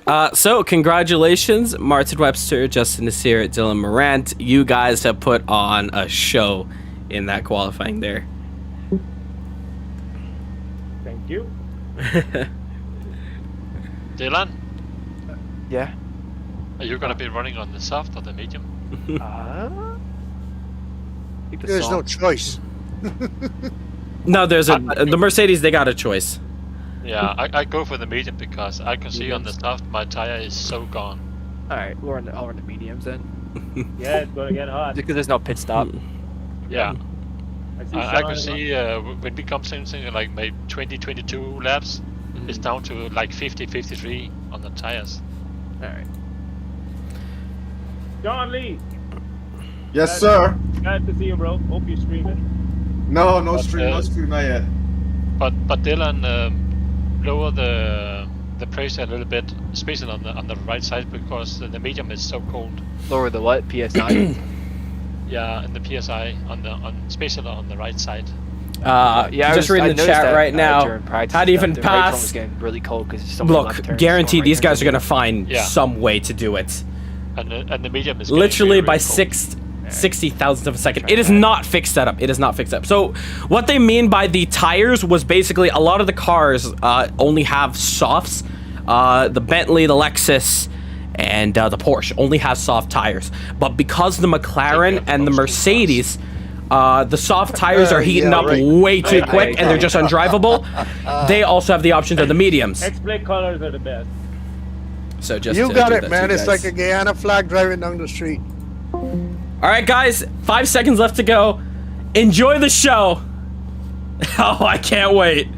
25. So congratulations, Martin Webster, Justin Nasir, Dylan Morant. You guys have put on a show in that qualifying there. Thank you. Dylan, Yeah. are you gonna be running on the soft or the medium? Keep the There's no soft. choice. No, there's the Mercedes, they got a choice. Yeah, I go for the medium because I can see on the soft my tire is so gone. Alright, I'll run the mediums then. Yeah, it's gonna get hot. Because there's no pit stop. Yeah, see I Sean can see when we come something like maybe 20-22 laps, it's down to like 50-53 on the tires. Alright. John Lee. Yes, sir. Glad to see you, bro. Hope you're streaming. No, no But, stream, not yet. But Dylan, lower the pressure a little bit, especially on the right side, because the medium is so cold. Lower the what? PSI? Yeah, and the PSI especially on the right side. Yeah, just reading the chat right now. How do you even the pass? was getting really cold because Look, guaranteed these guys are gonna find Yeah. some way to do it. And the medium is Literally getting by really cold. 60,000th of a second. It is not fixed setup. It is not fixed setup. So what they mean by the tires was basically a lot of the cars only have softs. The Bentley, the Lexus, and the Porsche only have soft tires. But because the McLaren and the Mercedes, the soft tires are heating up way too quick and they're just undrivable, they also have the options of the mediums. X-Plate colors are the best. So just You to got do it, that man. to you It's guys. like a Guyana flag driving down the street. All right, guys, 5 seconds left to go. Enjoy the show. Oh, I can't wait.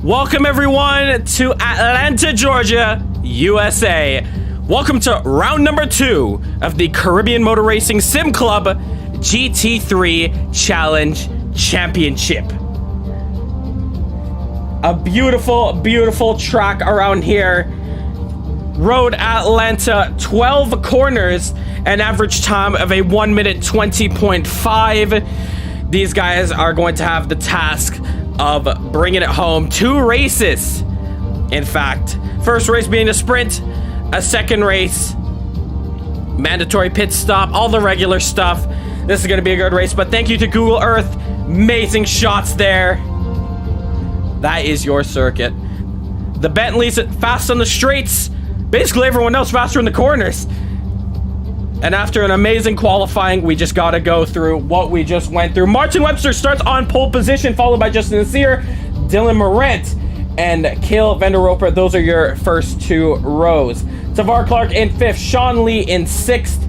Welcome, everyone, to Atlanta, Georgia, USA. Welcome to round number 2 of the Caribbean Motor Racing Sim Club GT3 Challenge Championship. A beautiful, beautiful track around here. Road Atlanta, 12 corners, an average time of a 1 minute 20.5. These guys are going to have the task of bringing it home. 2 races, in fact. First race being a sprint, a second race, mandatory pit stop, all the regular stuff. This is going to be a good race, but thank you to Google Earth. Amazing shots there. That is your circuit. The Bentley's fast on the straights. Basically everyone else faster in the corners. And after an amazing qualifying, we just got to go through what we just went through. Martin Webster starts on pole position, followed by Justin Nasir, Dylan Morant, and Cale Vanderoper. Those are your first 2 rows. Tavar Clark in 5th, Sean Lee in 6th,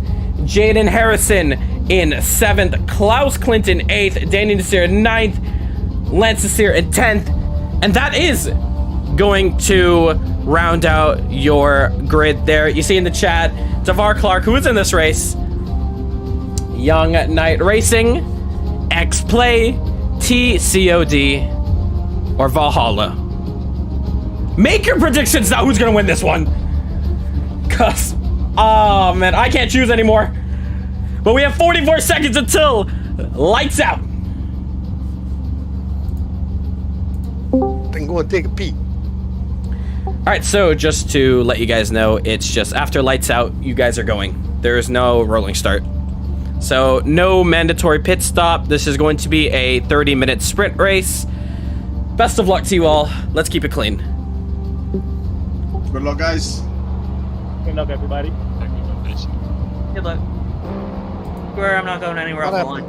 Jaden Harrison in 7th, Klaus Clinton 8th, Danny Nasir 9th, Lance Nasir in 10th. And that is going to round out your grid there. You see in the chat, Tavar Clark, who is in this race, Young Knight Racing, X-Play, TCOD, or Valhalla. Make your predictions now. Who's gonna win this one? Cause, oh man, I can't choose anymore. But we have 44 seconds until lights out. Then go and take a pee. All right, so just to let you guys know, it's just after lights out, you guys are going. There is no rolling start. So no mandatory pit stop. This is going to be a 30-minute sprint race. Best of luck to you all. Let's keep it clean. Good luck, guys. Good luck, everybody. Good luck. Where I'm not going anywhere off the line.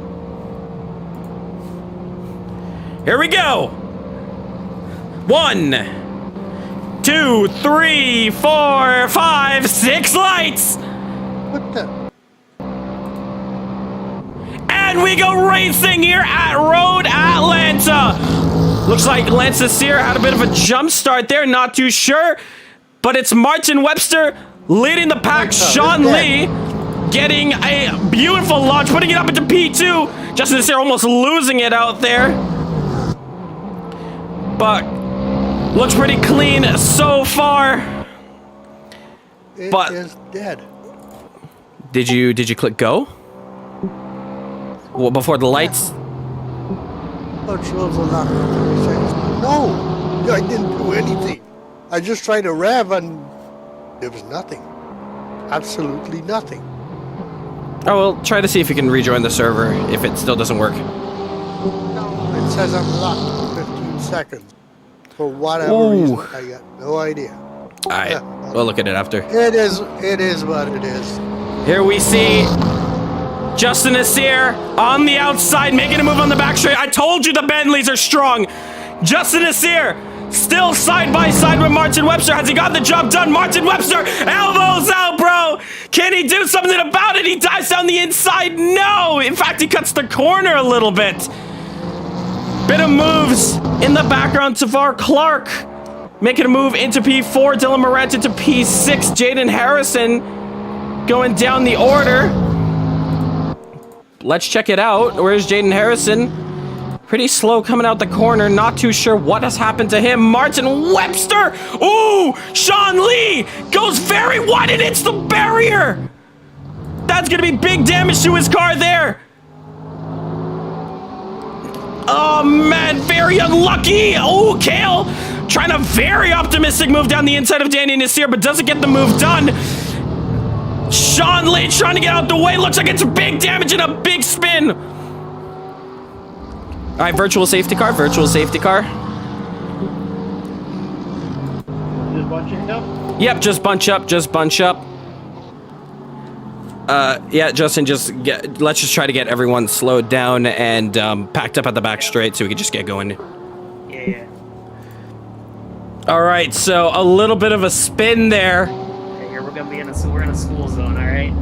Here we go. 1, 2, 3, 4, 5, 6 lights. What the? And we go racing here at Road Atlanta. Looks like Lance Nasir had a bit of a jump start there. Not too sure. But it's Martin Webster leading the pack. Sean Lee getting a beautiful launch, putting it up into P2. Justin Nasir almost losing it out there. But looks pretty clean so far. It But is dead. did you click go? Well, before the lights? But it was a lot of 30 seconds. No, I didn't do anything. I just tried to rev and there was nothing. Absolutely nothing. Oh, well, try to see if you can rejoin the server if it still doesn't work. No, it says I'm locked for 15 seconds. For whatever reason, I got no idea. All right, we'll look at it after. It is what it is. Here we see Justin Nasir on the outside, making a move on the back straight. I told you the Bentleys are strong. Justin Nasir Still side by side with Martin Webster. Has he got the job done? Martin Webster, elbows out, bro. Can he do something about it? He dives down the inside. No. In fact, he cuts the corner a little bit. Bit of moves in the background. Tavar Clark making a move into P4. Dylan Morant into P6. Jaden Harrison going down the order. Let's check it out. Where's Jaden Harrison? Pretty slow coming out the corner. Not too sure what has happened to him. Martin Webster. Ooh, Sean Lee goes very wide and hits the barrier. That's going to be big damage to his car there. Oh, man, very unlucky. Oh, Kale trying a very optimistic move down the inside of Danny Nasir, but doesn't get the move done. Sean Lee trying to get out the way. Looks like it's big damage and a big spin. All right, virtual safety car, virtual safety car. Just bunching up? Yep, just bunch up, just bunch up. Yeah, Justin, let's just try to get everyone slowed down and packed up at the back straight so we can just get going. Yeah. All right, so a little bit of a spin there. Okay, here we're gonna be in a school zone, all right?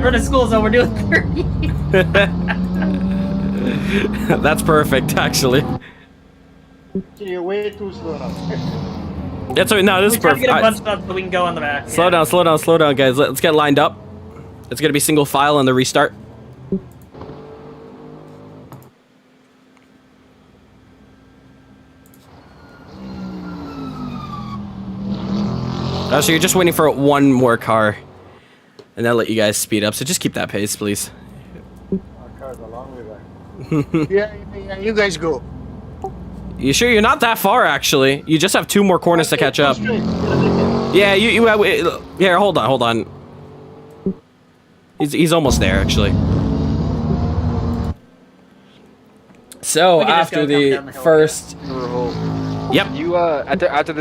We're in a school zone. We're doing 30. That's perfect, actually. You're way too slow now. That's right. No, this is perfect. Get a bunch up so we can go on the back. Slow down, guys. Let's get lined up. It's gonna be single file on the restart. So you're just waiting for one more car, and that'll let you guys speed up. So just keep that pace, please. Our car's a long way back. Yeah, you guys go. You sure you're not that far, actually? You just have 2 more corners to catch up. Yeah, here, hold on. He's almost there, actually. So after the first, yep. You after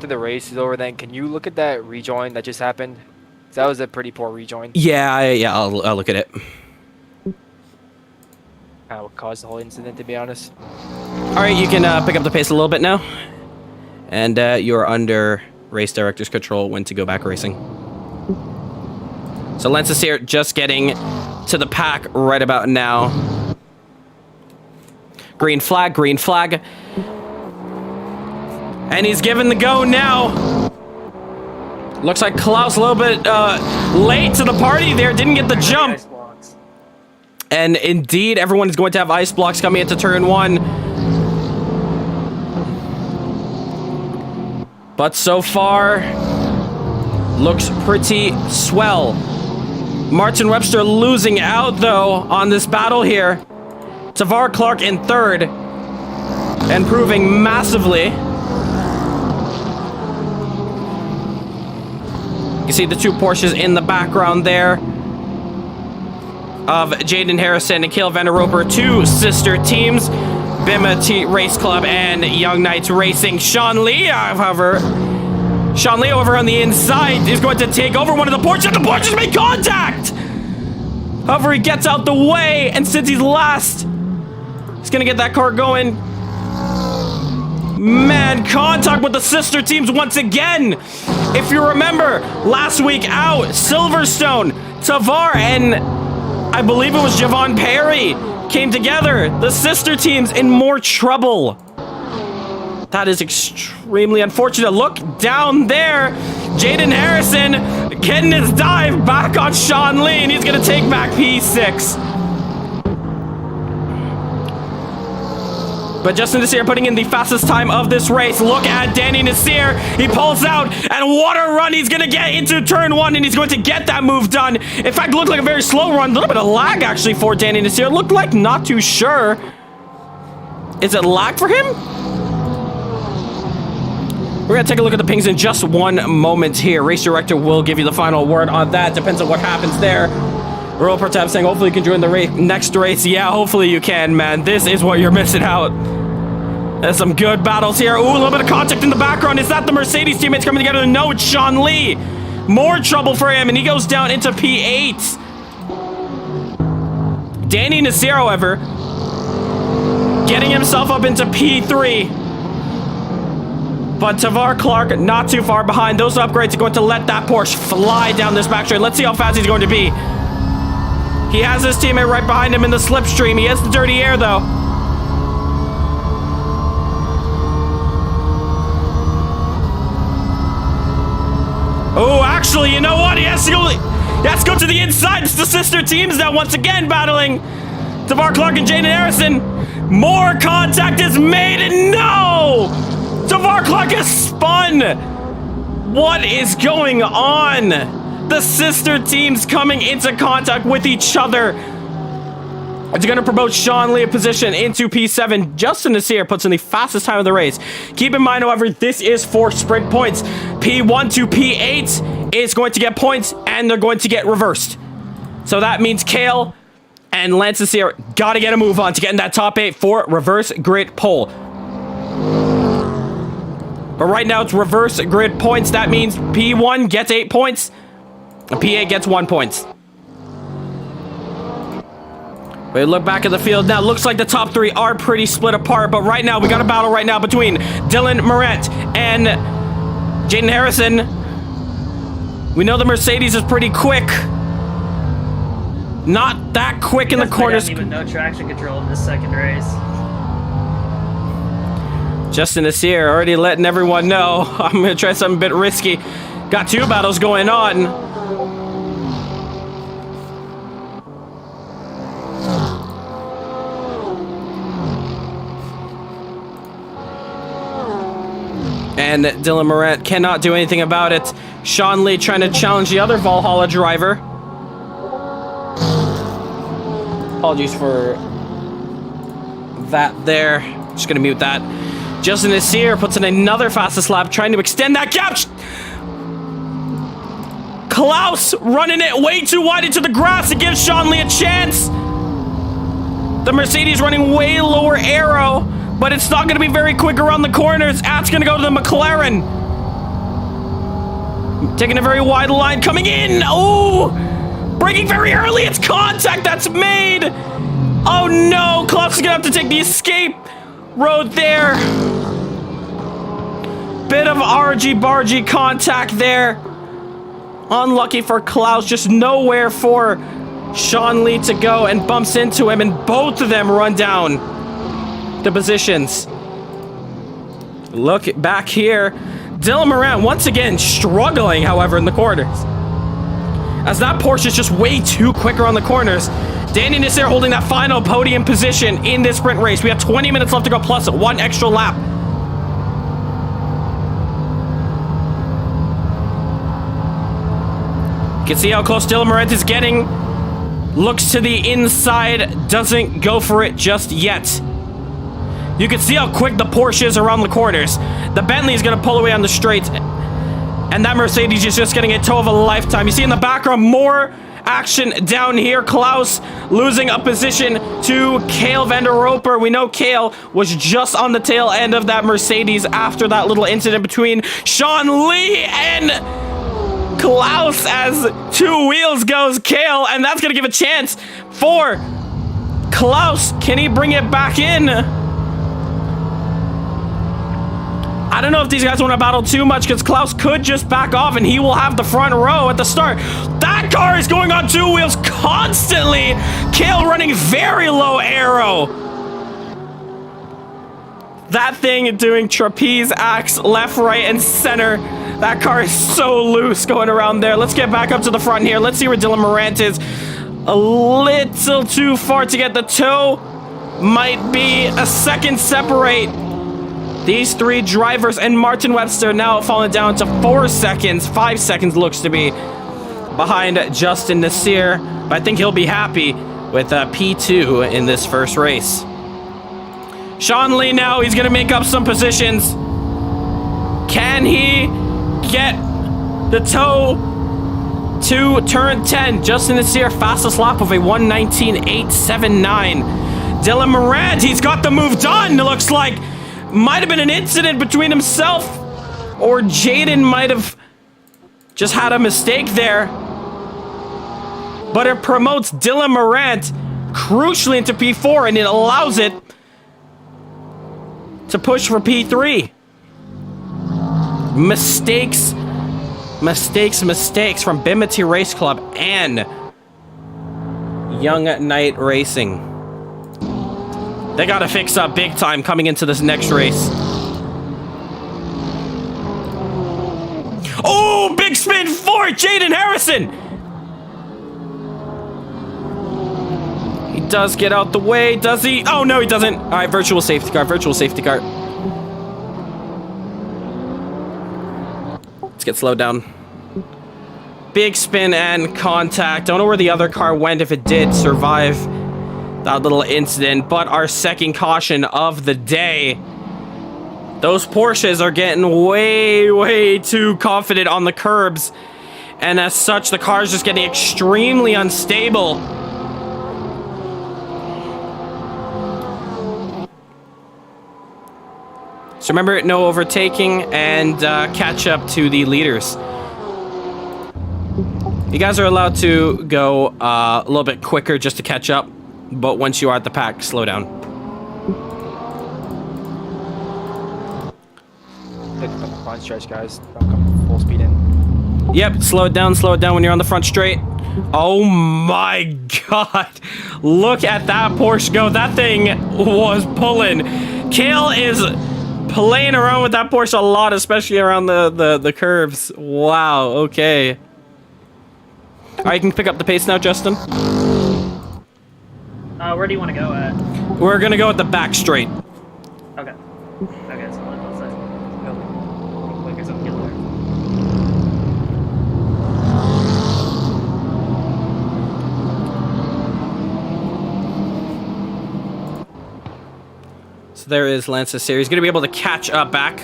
the race is over, then can you look at that rejoin that just happened? That was a pretty poor rejoin. Yeah, I'll look at it. What caused the whole incident, to be honest. All right, you can pick up the pace a little bit now, and you're under race director's control when to go back racing. So Lance is here, just getting to the pack right about now. Green flag, and he's given the go now. Looks like Klaus a little bit late to the party there, didn't get the jump. And indeed, everyone is going to have ice blocks coming into turn 1. But so far, looks pretty swell. Martin Webster losing out, though, on this battle here. Tavar Clark in 3rd, and improving massively. You see the 2 Porsches in the background there of Jaden Harrison and Cale Vanderoper, 2 sister teams, Bima Race Club and Young Knights Racing. Sean Lee, however, over on the inside is going to take over one of the Porsches. The Porsches make contact! However, he gets out the way, and since he's last, he's gonna get that car going. Man, contact with the sister teams once again. If you remember, last week out, Silverstone, Tavar, and I believe it was Javon Perry came together. The sister teams in more trouble. That is extremely unfortunate. Look down there. Jaden Harrison getting his dive back on Sean Lee, and he's going to take back P6. But Justin Nasir putting in the fastest time of this race. Look at Danny Nasir. He pulls out, and what a run. He's going to get into turn 1, and he's going to get that move done. In fact, it looked like a very slow run. A little bit of lag, actually, for Danny Nasir. Looked like not too sure. Is it lag for him? We're going to take a look at the pings in just one moment here. Race director will give you the final word on that. Depends on what happens there. Royal Protap saying, hopefully you can join the next race. Yeah, hopefully you can, man. This is what you're missing out. There's some good battles here. Ooh, a little bit of contact in the background. Is that the Mercedes teammates coming together? No, it's Sean Lee. More trouble for him, and he goes down into P8. Danny Nasir, however, getting himself up into P3. But Tavar Clark not too far behind. Those upgrades are going to let that Porsche fly down this back straight. Let's see how fast he's going to be. He has his teammate right behind him in the slipstream. He has the dirty air, though. Oh, actually, you know what? He has to go to the inside. It's the sister teams now once again battling. Tavar Clark and Jaden Harrison. More contact is made, and no! Tavar Clark has spun. What is going on? The sister teams coming into contact with each other. It's going to promote Sean Lee a position into P7. Justin Nasir puts in the fastest time of the race. Keep in mind, however, this is for sprint points. P1 to P8 is going to get points, and they're going to get reversed. So that means Kale and Lance Nasir got to get a move on to get in that top 8 for reverse grid pole. But right now, it's reverse grid points. That means P1 gets 8 points, and P8 gets 1 point. We look back at the field now. Looks like the top 3 are pretty split apart, but right now we got a battle right now between Dylan Morant and Jaden Harrison. We know the Mercedes is pretty quick. Not that quick in the corners. Even no traction control in this second race. Justin Nasir already letting everyone know. I'm gonna try something a bit risky. Got 2 battles going on. And Dylan Morant cannot do anything about it. Sean Lee trying to challenge the other Valhalla driver. Apologies for that there. Just gonna mute that. Justin Nasir puts in another fastest lap, trying to extend that gap. Klaus running it way too wide into the grass to give Sean Lee a chance. The Mercedes running way lower aero, but it's not going to be very quick around the corners. That's going to go to the McLaren. Taking a very wide line, coming in. Oh, braking very early. It's contact that's made. Oh no, Klaus is going to have to take the escape road there. Bit of argy-bargy contact there. Unlucky for Klaus, just nowhere for Sean Lee to go, and bumps into him, and both of them run down the positions. Look back here. Dylan Morant once again struggling, however, in the corners, as that Porsche is just way too quick around the corners. Danny Nasir holding that final podium position in this sprint race. We have 20 minutes left to go, plus 1 extra lap. You can see how close Dylan Morant is getting. Looks to the inside, doesn't go for it just yet. You can see how quick the Porsche is around the corners. The Bentley is going to pull away on the straight, and that Mercedes is just getting a tow of a lifetime. You see in the background more action down here. Klaus losing a position to Cale van der Roper. We know Cale was just on the tail end of that Mercedes after that little incident between Sean Lee and Klaus. As 2 wheels goes Cale, and that's going to give a chance for Klaus. Can he bring it back in? I don't know if these guys want to battle too much, because Klaus could just back off and he will have the front row at the start. That car is going on 2 wheels constantly. Cale running very low aero. That thing doing trapeze acts left, right, and center. That car is so loose going around there. Let's get back up to the front here. Let's see where Dylan Morant is. A little too far to get the tow. Might be a second separate these 3 drivers, and Martin Webster now falling down to 4 seconds. 5 seconds looks to be behind Justin Nasir. But I think he'll be happy with P2 in this first race. Sean Lee now, he's going to make up some positions. Can he get the tow to turn 10? Justin Nasir, fastest lap of a 1:19.879. Dylan Morant, he's got the move done. It looks like might have been an incident between himself, or Jaden might have just had a mistake there. But it promotes Dylan Morant crucially into P4, and it allows it to push for P3. Mistakes from Bimity Race Club and Young Knight Racing. They gotta fix up big time coming into this next race. Oh, big spin for Jaden Harrison! He does get out the way, does he? Oh, no, he doesn't. All right, virtual safety car, virtual safety car. Let's get slowed down. Big spin and contact. Don't know where the other car went, if it did survive that little incident, but our second caution of the day. Those Porsches are getting way too confident on the curbs, and as such, the car is just getting extremely unstable. So remember, no overtaking and catch up to the leaders. You guys are allowed to go a little bit quicker just to catch up, but once you are at the pack, slow down. Hit the front stretch, guys. Don't come full speed in. Yep, slow it down when you're on the front straight. Oh my god. Look at that Porsche go. That thing was pulling. Kale is playing around with that Porsche a lot, especially around the curves. Wow, okay. Alright, you can pick up the pace now, Justin. Where do you want to go at? We're gonna go at the back straight. Okay. Okay, so let's go. Quick as a killer. So there is Lance's series. Gonna be able to catch up back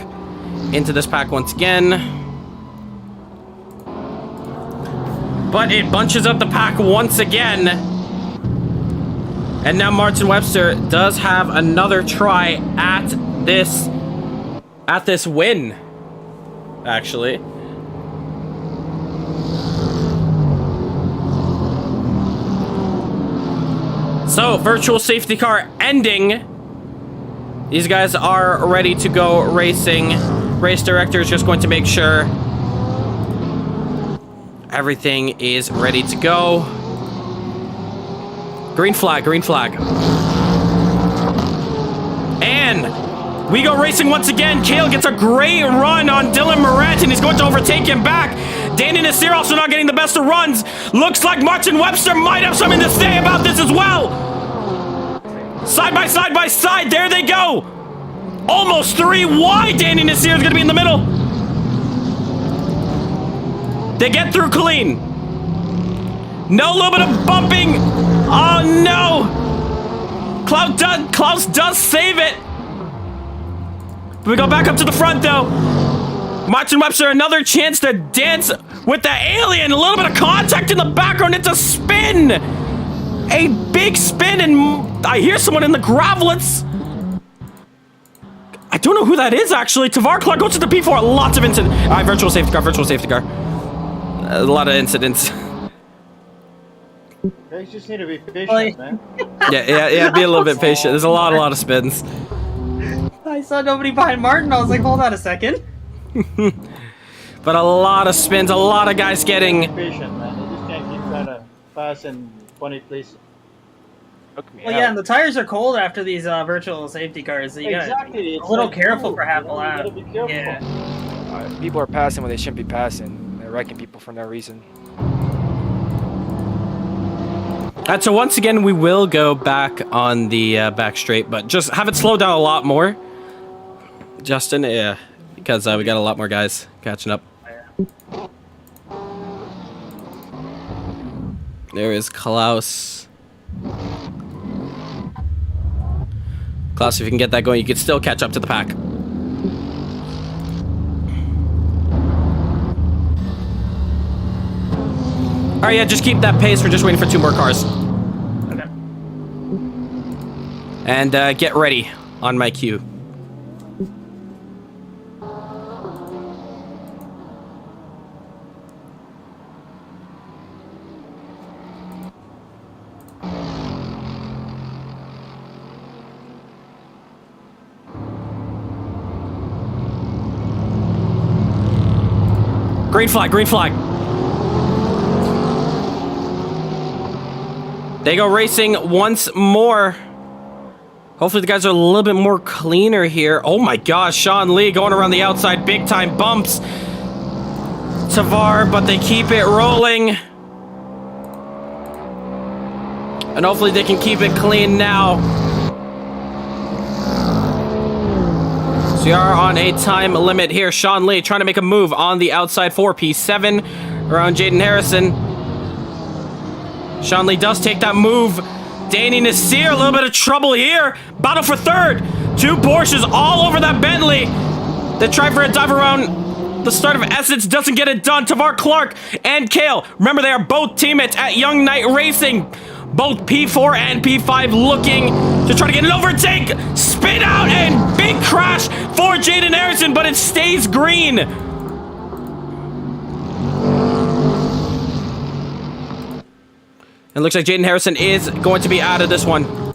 into this pack once again. But it bunches up the pack once again. And now Martin Webster does have another try at this win, actually. So, virtual safety car ending. These guys are ready to go racing. Race director is just going to make sure everything is ready to go. Green flag, green flag. And we go racing once again. Kale gets a great run on Dylan Morant, and he's going to overtake him back. Danny Nasir also not getting the best of runs. Looks like Martin Webster might have something to say about this as well. Side by side by side, there they go. Almost 3 wide. Danny Nasir is going to be in the middle. They get through clean. No, little bit of bumping. Oh no! Klaus does save it. We go back up to the front though. Martin Webster, another chance to dance with the alien. A little bit of contact in the background. It's a spin. A big spin, and I hear someone in the gravel. I don't know who that is actually. Tavar Clark goes to the P4. Lots of incidents. All right, virtual safety car, virtual safety car. A lot of incidents. You just need to be patient, man. Yeah, be a little bit patient. There's a lot of spins. I saw nobody behind Martin. I was like, hold on a second. But a lot of spins, a lot of guys getting... Be patient, man. You just can't keep trying to pass in funny places. Well, yeah, and the tires are cold after these virtual safety cars. So you gotta be a little careful for half a lap. Yeah. People are passing when they shouldn't be passing. They're wrecking people for no reason. And so once again, we will go back on the back straight, but just have it slow down a lot more, Justin. Yeah, because we got a lot more guys catching up. There is Klaus. Klaus, if you can get that going, you can still catch up to the pack. All right, yeah, just keep that pace. We're just waiting for 2 more cars. Okay. And get ready on my cue. Green flag, green flag. They go racing once more. Hopefully the guys are a little bit more cleaner here. Oh my gosh, Sean Lee going around the outside, big time bumps. Tavar, but they keep it rolling. And hopefully they can keep it clean now. So we are on a time limit here. Sean Lee trying to make a move on the outside for P7 around Jaden Harrison. Sean Lee does take that move. Danny Nasir, a little bit of trouble here. Battle for third. Two Porsches all over that Bentley. They try for a dive around the start of Essence. Doesn't get it done. Tavar Clark and Kale. Remember, they are both teammates at Young Knight Racing. Both P4 and P5 looking to try to get an overtake. Spin out and big crash for Jaden Harrison, but it stays green. It looks like Jaden Harrison is going to be out of this one.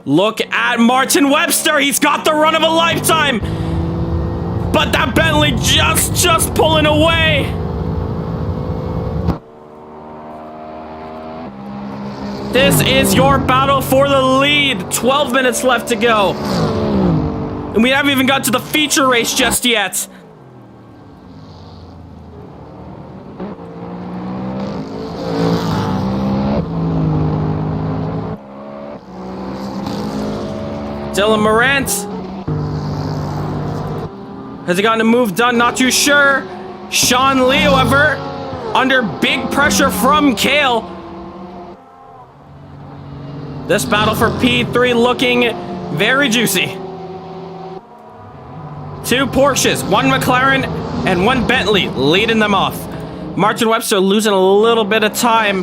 Look at Martin Webster. He's got the run of a lifetime. But that Bentley just pulling away. This is your battle for the lead. 12 minutes left to go. And we haven't even got to the feature race just yet. Dylan Morant. Has he gotten a move done? Not too sure. Sean Lee, however, under big pressure from Kale. This battle for P3 looking very juicy. Two Porsches, one McLaren, and one Bentley leading them off. Martin Webster losing a little bit of time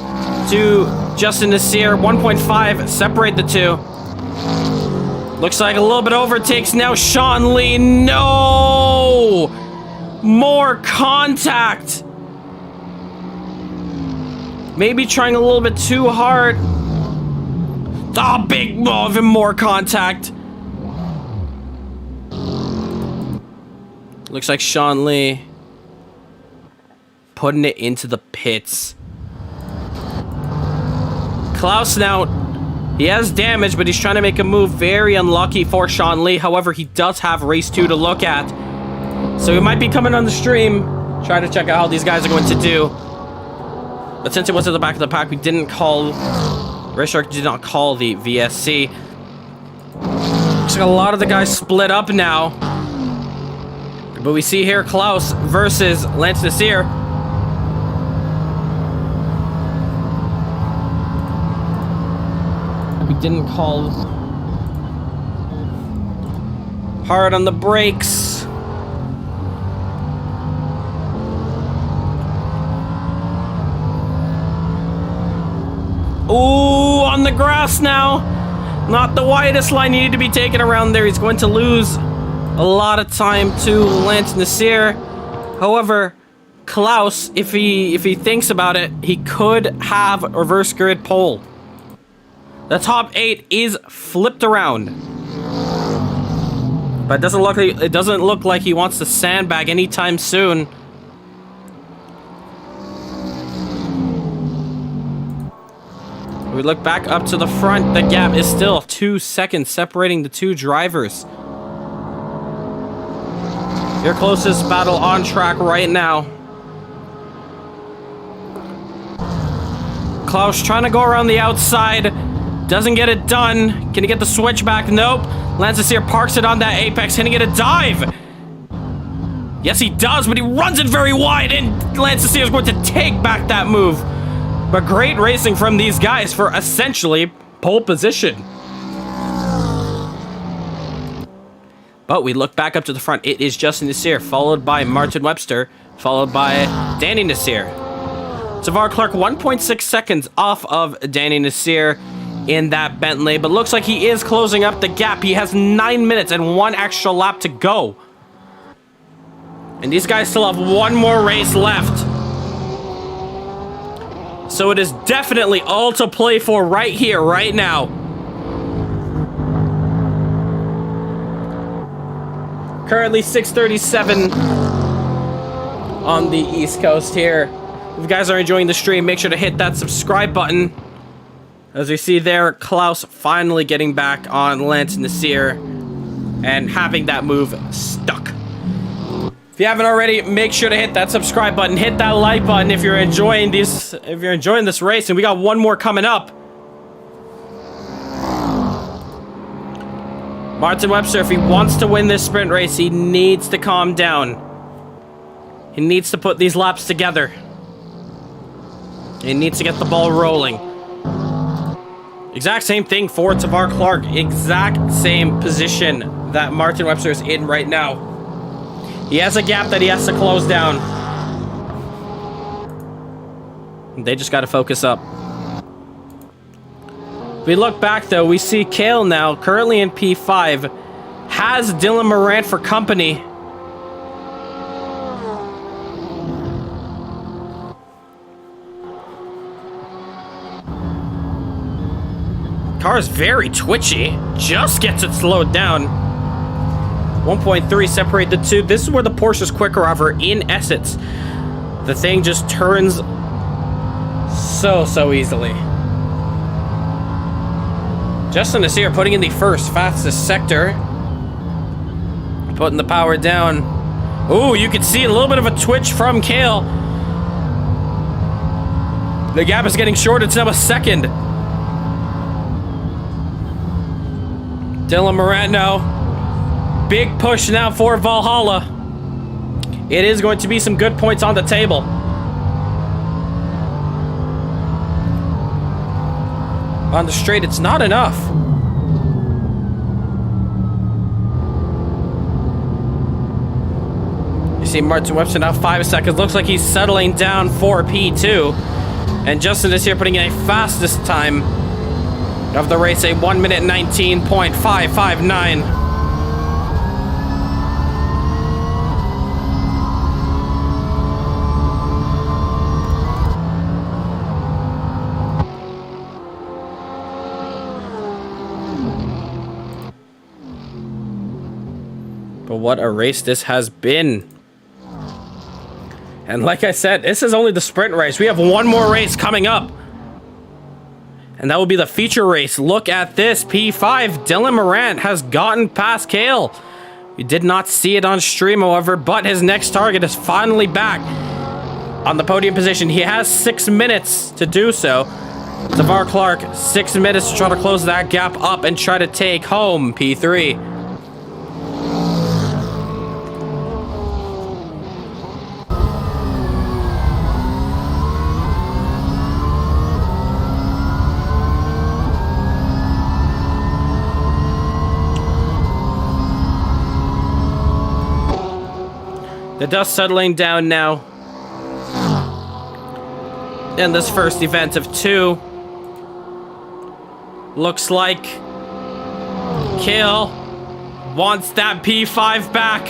to Justin Nasir. 1.5 separate the two. Looks like a little bit overtakes now. Sean Lee, no! More contact. Maybe trying a little bit too hard. Oh, big move and more contact. Looks like Sean Lee putting it into the pits. Klaus now, he has damage, but he's trying to make a move. Very unlucky for Sean Lee. However, he does have race 2 to look at. So he might be coming on the stream, trying to check out how these guys are going to do. But since it was at the back of the pack, we didn't call... Racetrack did not call the VSC. Looks like a lot of the guys split up now. But we see here Klaus versus Lance Nasir. We didn't call hard on the brakes. Ooh, on the grass now. Not the widest line needed to be taken around there. He's going to lose a lot of time to Lance Nasir. However, Klaus, if he thinks about it, he could have a reverse grid pole. The top 8 is flipped around. But it doesn't look like he wants to sandbag anytime soon. We look back up to the front. The gap is still 2 seconds separating the two drivers. Your closest battle on track right now. Klaus trying to go around the outside. Doesn't get it done. Can he get the switch back? Nope. Lance Nasir parks it on that apex. Can he get a dive? Yes, he does, but he runs it very wide, and Lance Nasir is going to take back that move. But great racing from these guys for essentially pole position. But we look back up to the front. It is Justin Nasir, followed by Martin Webster, followed by Danny Nasir. Tavar Clark 1.6 seconds off of Danny Nasir in that Bentley, but looks like he is closing up the gap. He has 9 minutes and 1 extra lap to go. And these guys still have 1 more race left. So it is definitely all to play for right here, right now. Currently 6:37 on the East Coast here. If you guys are enjoying the stream, make sure to hit that subscribe button. As we see there, Klaus finally getting back on Lance Nasir and having that move stuck. If you haven't already, make sure to hit that subscribe button, hit that like button if you're enjoying this. If you're enjoying this race, and we got one more coming up. Martin Webster, if he wants to win this sprint race, he needs to calm down. He needs to put these laps together. He needs to get the ball rolling. Exact same thing for Tavar Clark. Exact same position that Martin Webster is in right now. He has a gap that he has to close down. They just got to focus up. If we look back, though, we see Cale now, currently in P5, has Dylan Morant for company. Car is very twitchy. Just gets it slowed down. 1.3 separate the two. This is where the Porsche is quicker over in Essex. The thing just turns so easily. Justin is here, putting in the first fastest sector. Putting the power down. Ooh, you can see a little bit of a twitch from Cale. The gap is getting short. It's now a second. Dylan Morant now. Big push now for Valhalla. It is going to be some good points on the table. On the straight, it's not enough. You see Martin Webster now 5 seconds. Looks like he's settling down for P2. And Justin is here putting in a fastest time of the race, a 1 minute 19.559. But what a race this has been. And like I said, this is only the sprint race. We have one more race coming up. And that will be the feature race. Look at this. P5, Dylan Morant has gotten past Cale. We did not see it on stream, however, but his next target is finally back on the podium position. He has 6 minutes to do so. Tavar Clark, 6 minutes to try to close that gap up and try to take home P3. The dust settling down now. In this first event of 2. Looks like Cale wants that P5 back.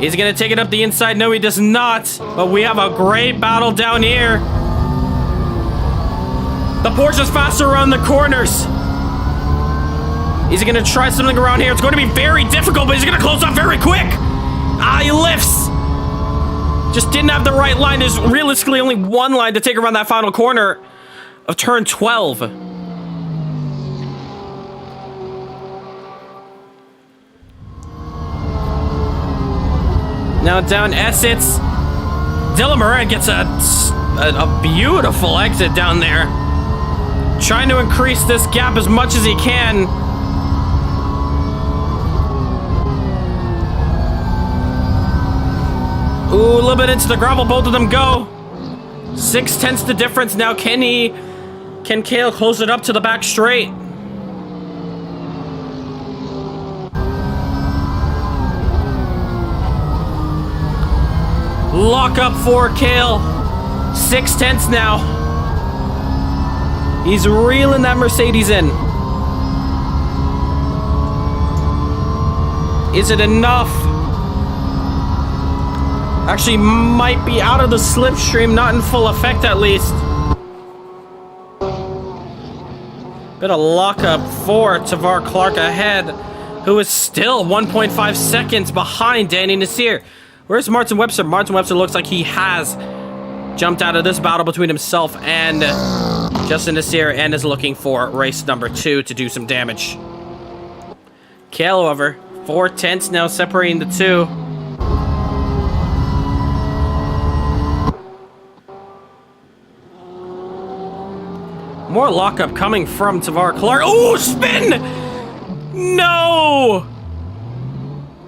He's gonna take it up the inside. No, he does not. But we have a great battle down here. The Porsche's faster around the corners. He's gonna try something around here. It's going to be very difficult, but he's gonna close up very quick. Ah, he lifts. Just didn't have the right line. There's realistically only one line to take around that final corner of turn 12. Now down Essex. Dylan Morant gets a beautiful exit down there. Trying to increase this gap as much as he can. Ooh, a little bit into the gravel, both of them go. 6/10 the difference now. Can Cale close it up to the back straight? Lock up for Cale. 6/10 now. He's reeling that Mercedes in. Is it enough? Actually, might be out of the slipstream, not in full effect at least. Bit of lockup for Tavar Clark ahead who is still 1.5 seconds behind Danny Nasir. Where's Martin Webster? Martin Webster looks like he has jumped out of this battle between himself and Justin Nasir and is looking for race number 2 to do some damage. Kale, however, 4 tenths now separating the two. More lockup coming from Tavar Clark. Oh, spin! No!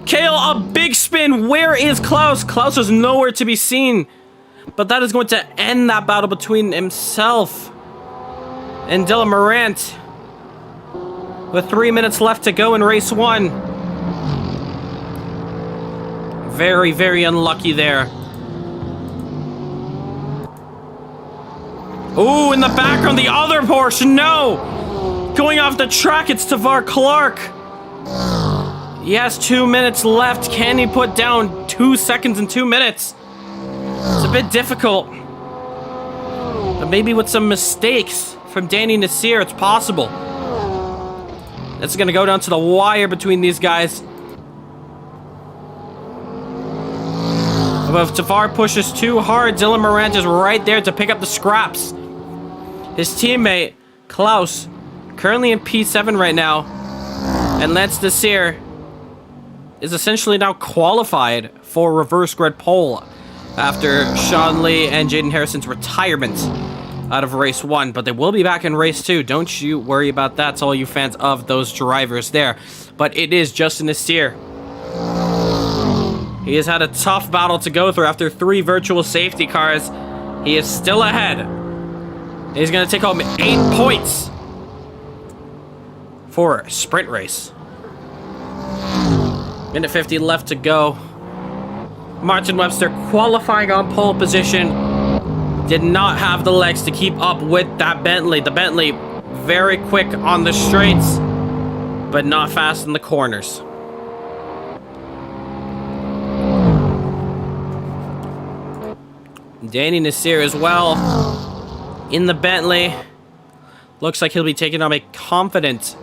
Kale, a big spin. Where is Klaus? Klaus is nowhere to be seen. But that is going to end that battle between himself and Dylan Morant. With 3 minutes left to go in race 1. Very, very unlucky there. Ooh, in the background, the other Porsche, no! Going off the track, it's Tavar Clark. He has 2 minutes left. Can he put down 2 seconds in 2 minutes? It's a bit difficult. But maybe with some mistakes from Danny Nasir, it's possible. It's gonna go down to the wire between these guys. But if Tavar pushes too hard, Dylan Morant is right there to pick up the scraps. His teammate, Klaus, currently in P7 right now. And Lance Nasir is essentially now qualified for reverse grid pole after Sean Lee and Jaden Harrison's retirement out of race 1. But they will be back in race 2. Don't you worry about that, to all you fans of those drivers there. But it is Justin Nasir. He has had a tough battle to go through after 3 virtual safety cars. He is still ahead. He's going to take home 8 points for a sprint race. Minute 50 left to go. Martin Webster qualifying on pole position. Did not have the legs to keep up with that Bentley. The Bentley very quick on the straights, but not fast in the corners. Danny Nasir as well in the Bentley. Looks like he'll be taking on a confident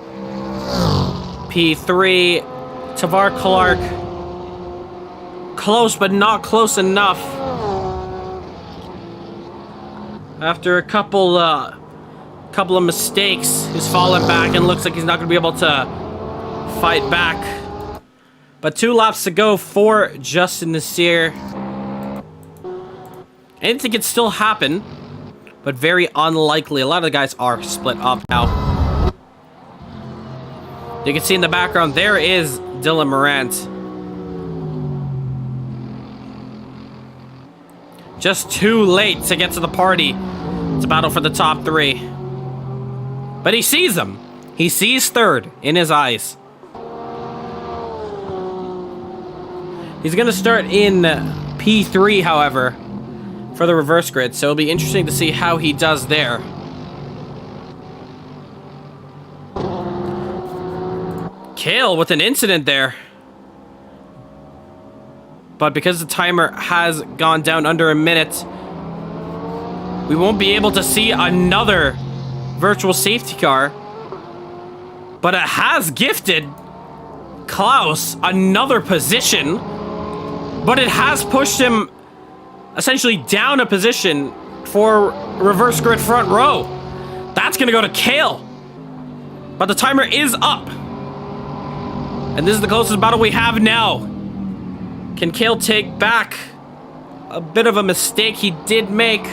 P3. Tavar Clark. Close, but not close enough. After a couple of mistakes, he's fallen back and looks like he's not going to be able to fight back. But 2 laps to go for Justin Nasir. Anything could still happen, but very unlikely. A lot of the guys are split up now. You can see in the background, there is Dylan Morant. Just too late to get to the party. It's a battle for the top 3. But he sees them. He sees 3rd in his eyes. He's going to start in P3, however, for the reverse grid, so it'll be interesting to see how he does there. Kale with an incident there. But because the timer has gone down under a minute, we won't be able to see another virtual safety car. But it has gifted Klaus another position. But it has pushed him essentially down a position for reverse grid front row. That's going to go to Kale. But the timer is up. And this is the closest battle we have now. Can Kale take back a bit of a mistake he did make?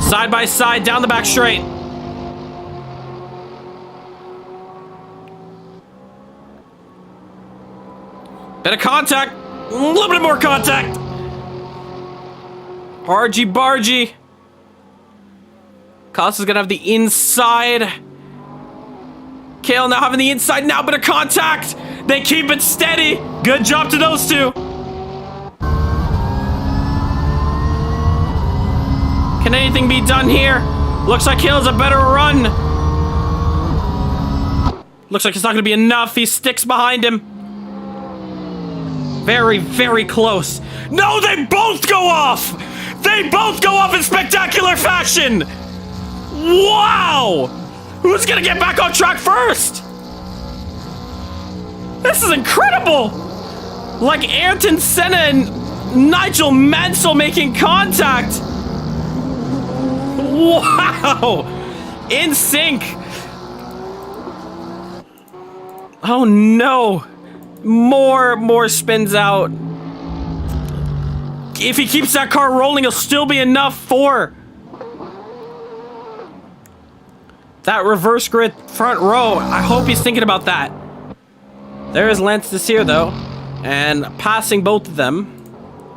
Side by side, down the back straight. Bit of contact. A little bit more contact. Argy bargy. Costa's gonna have the inside. Kale now having the inside now, bit of contact. They keep it steady. Good job to those two. Can anything be done here? Looks like Kale's a better run. Looks like it's not gonna be enough. He sticks behind him. Very, very close. No, they both go off! They both go off in spectacular fashion! Wow! Who's gonna get back on track first? This is incredible! Like Ayrton Senna and Nigel Mansell making contact. Wow! In sync. Oh no. More spins out. If he keeps that car rolling, it'll still be enough for that reverse grid front row. I hope he's thinking about that. There is Lance Nasir though, and passing both of them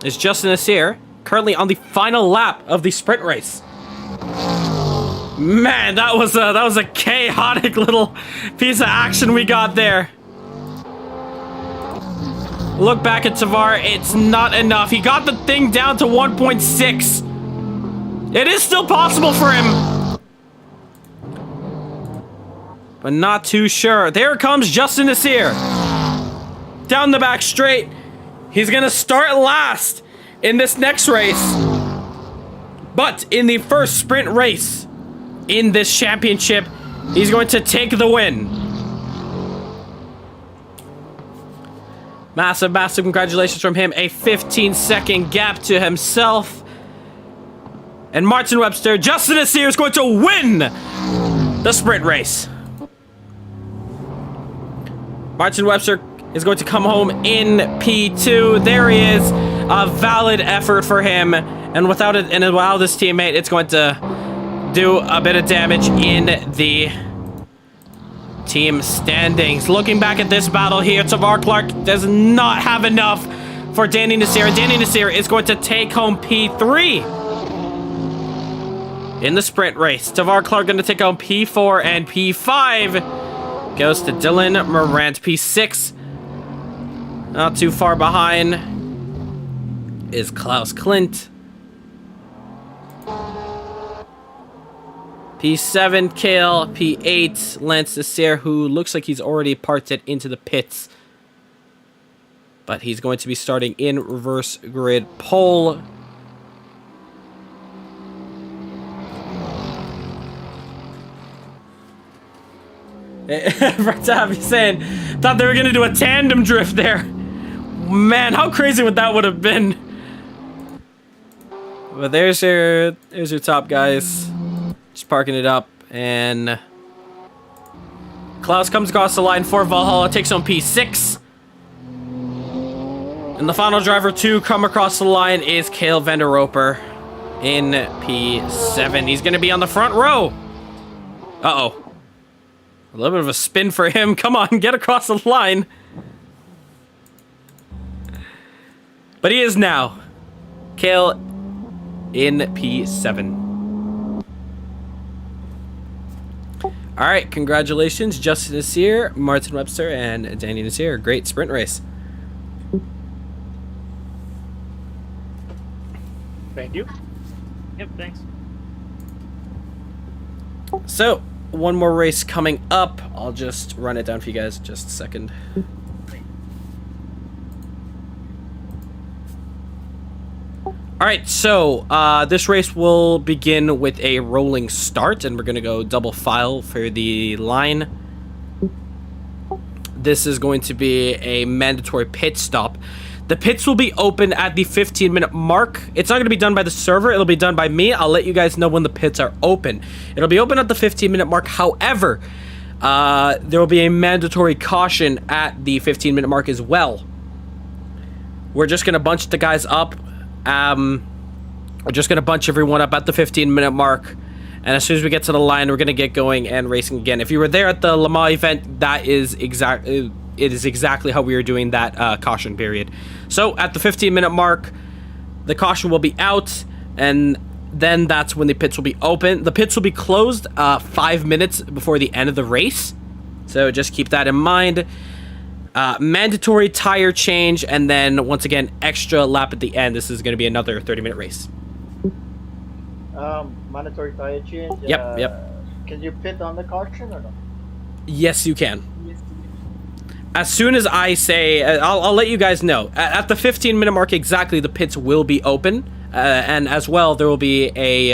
is Justin Nasir, currently on the final lap of the sprint race. Man, that was a chaotic little piece of action we got there. Look back at Tavar, it's not enough. He got the thing down to 1.6. It is still possible for him, but not too sure. There comes Justin Nasir. Down the back straight. He's gonna start last in this next race. But in the first sprint race in this championship, he's going to take the win. Massive, massive congratulations from him. A 15-second gap to himself. And Martin Webster, Justin Nasir is going to win the sprint race. Martin Webster is going to come home in P2. There he is. A valid effort for him. And without it, and without this teammate, it's going to do a bit of damage in the team standings. Looking back at this battle here, Tavar Clark does not have enough for Danny Nasir. And Danny Nasir is going to take home P3 in the sprint race. Tavar Clark going to take home P4, and P5 goes to Dylan Morant. P6, not too far behind, is Klaus Klint. P7, Kale. P8, Lance Nasir, who looks like he's already parked it into the pits. But he's going to be starting in reverse grid pole. Verstappen saying, thought they were going to do a tandem drift there. Man, how crazy would that would have been? But there's your top guys. Just parking it up, and Klaus comes across the line for Valhalla, takes on P6. And the final driver to come across the line is Cale van der Roper in P7. He's going to be on the front row. Uh-oh. A little bit of a spin for him. Come on, get across the line. But he is now. Cale in P7. All right, congratulations, Justin Nasir, Martin Webster, and Danny Nasir. Great sprint race. Thank you. Yep, thanks. So, one more race coming up. I'll just run it down for you guys in just a second. Alright, so this race will begin with a rolling start, and we're going to go double file for the line. This is going to be a mandatory pit stop. The pits will be open at the 15-minute mark. It's not going to be done by the server. It'll be done by me. I'll let you guys know when the pits are open. It'll be open at the 15-minute mark. However, there will be a mandatory caution at the 15-minute mark as well. We're just going to bunch the guys up. We're just going to bunch everyone up at the 15-minute mark. And as soon as we get to the line, we're going to get going and racing again. If you were there at the Le Mans event, that is exactly how we are doing that caution period. So at the 15-minute mark, the caution will be out, and then that's when the pits will be open. The pits will be closed 5 minutes before the end of the race. So just keep that in mind. Mandatory tire change, and then once again, extra lap at the end. This is going to be another 30-minute race. Mandatory tire change. Yep. Can you pit on the caution or not? Yes, you can. As soon as I say, I'll let you guys know. At the 15-minute mark exactly, the pits will be open, and as well, there will be a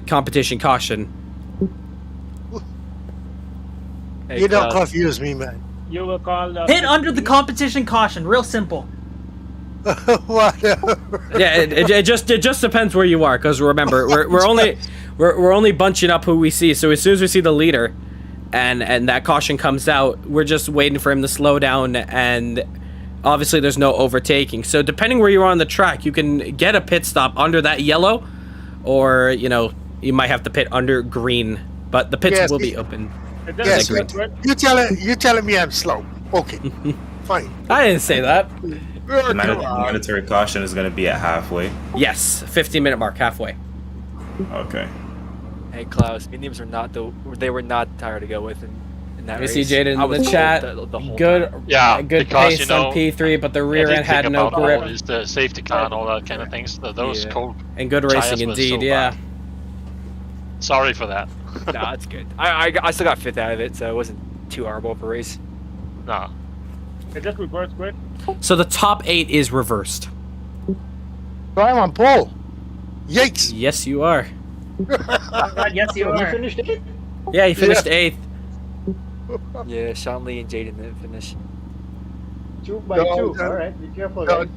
competition caution. Hey, You don't Klaus. confuse me, man. You will call. Hit under the competition caution. Real simple. Whatever. Yeah, it just depends where you are, because remember we're only bunching up who we see. So as soon as we see the leader, and that caution comes out, we're just waiting for him to slow down, and obviously there's no overtaking. So depending where you are on the track, you can get a pit stop under that yellow, or you know you might have to pit under green, but the pits will be open. Yes, you telling me I'm slow. Okay, fine. I didn't say that. The mandatory caution is going to be at halfway. Yes, 15-minute mark, halfway. Okay. Hey Klaus, mediums were not they were not tired to go with in that You race. see Jaden I in was the told chat. the whole Good, time. Yeah, good because, pace you know, on P3, but the rear end Everything had no about grip. all is the safety car and all that kind of things. Those Yeah. cold And good tires racing were indeed, so yeah. bad. Sorry for that. Nah, it's good. I still got fifth out of it, so it wasn't too horrible of a race. No. It just reverse grid. So the top 8 is reversed. So I'm on pole. Yikes. Yes, you are. Yes, you You are. finished it? Yeah, he finished 8th. Yeah, Sean Lee and Jaden didn't finish. 2 by No, 2. no. All right, be careful, No, guys.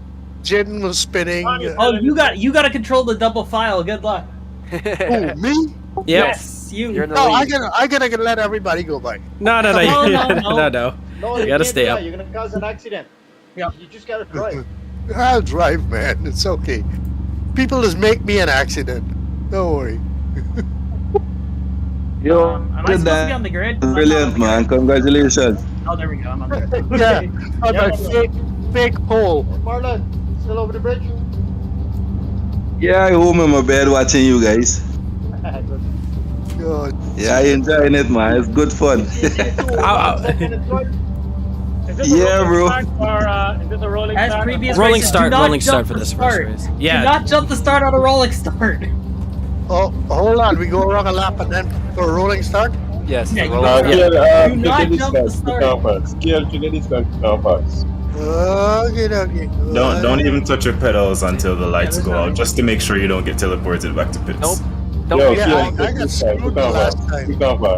Jaden was spinning. Oh, you got to control the double file. Good luck. Who, me? Yep. Yes, you. You're in the No, lead. I gotta let everybody go by. No. No, no. No. No, You you gotta can't stay do up. that. You're gonna cause an accident. Yeah. You just gotta drive. I'll drive, man. It's okay. People just make me an accident. Don't worry. Yo, Am I supposed to be on the grid? brilliant, man. Congratulations. Oh, there we go. I'm on the grid. Yeah, on my fake pole. Marlon, still over the bridge? Yeah, I home in my bed watching you guys. Good. God. Yeah, I enjoying it, man. It's good fun. Is this Yeah, a rolling bro. start or is this a rolling As start? previous Rolling races, start, do not rolling jump start for the this first start. race. Do Yeah. not jump the start on a rolling start. Oh, hold on. We go around a lap and then for a rolling start. Yes, Yeah, the you roll- don't- Scale, Do not to the jump the distance, start. to car park. Scale to the distance, to car parks. Okay. Don't even touch your pedals until the lights there's go no- out, just to make sure you don't get teleported back to pits. Nope. Don't Yo, be yeah, scale I to got the distance, screwed to car last park. time. To car park.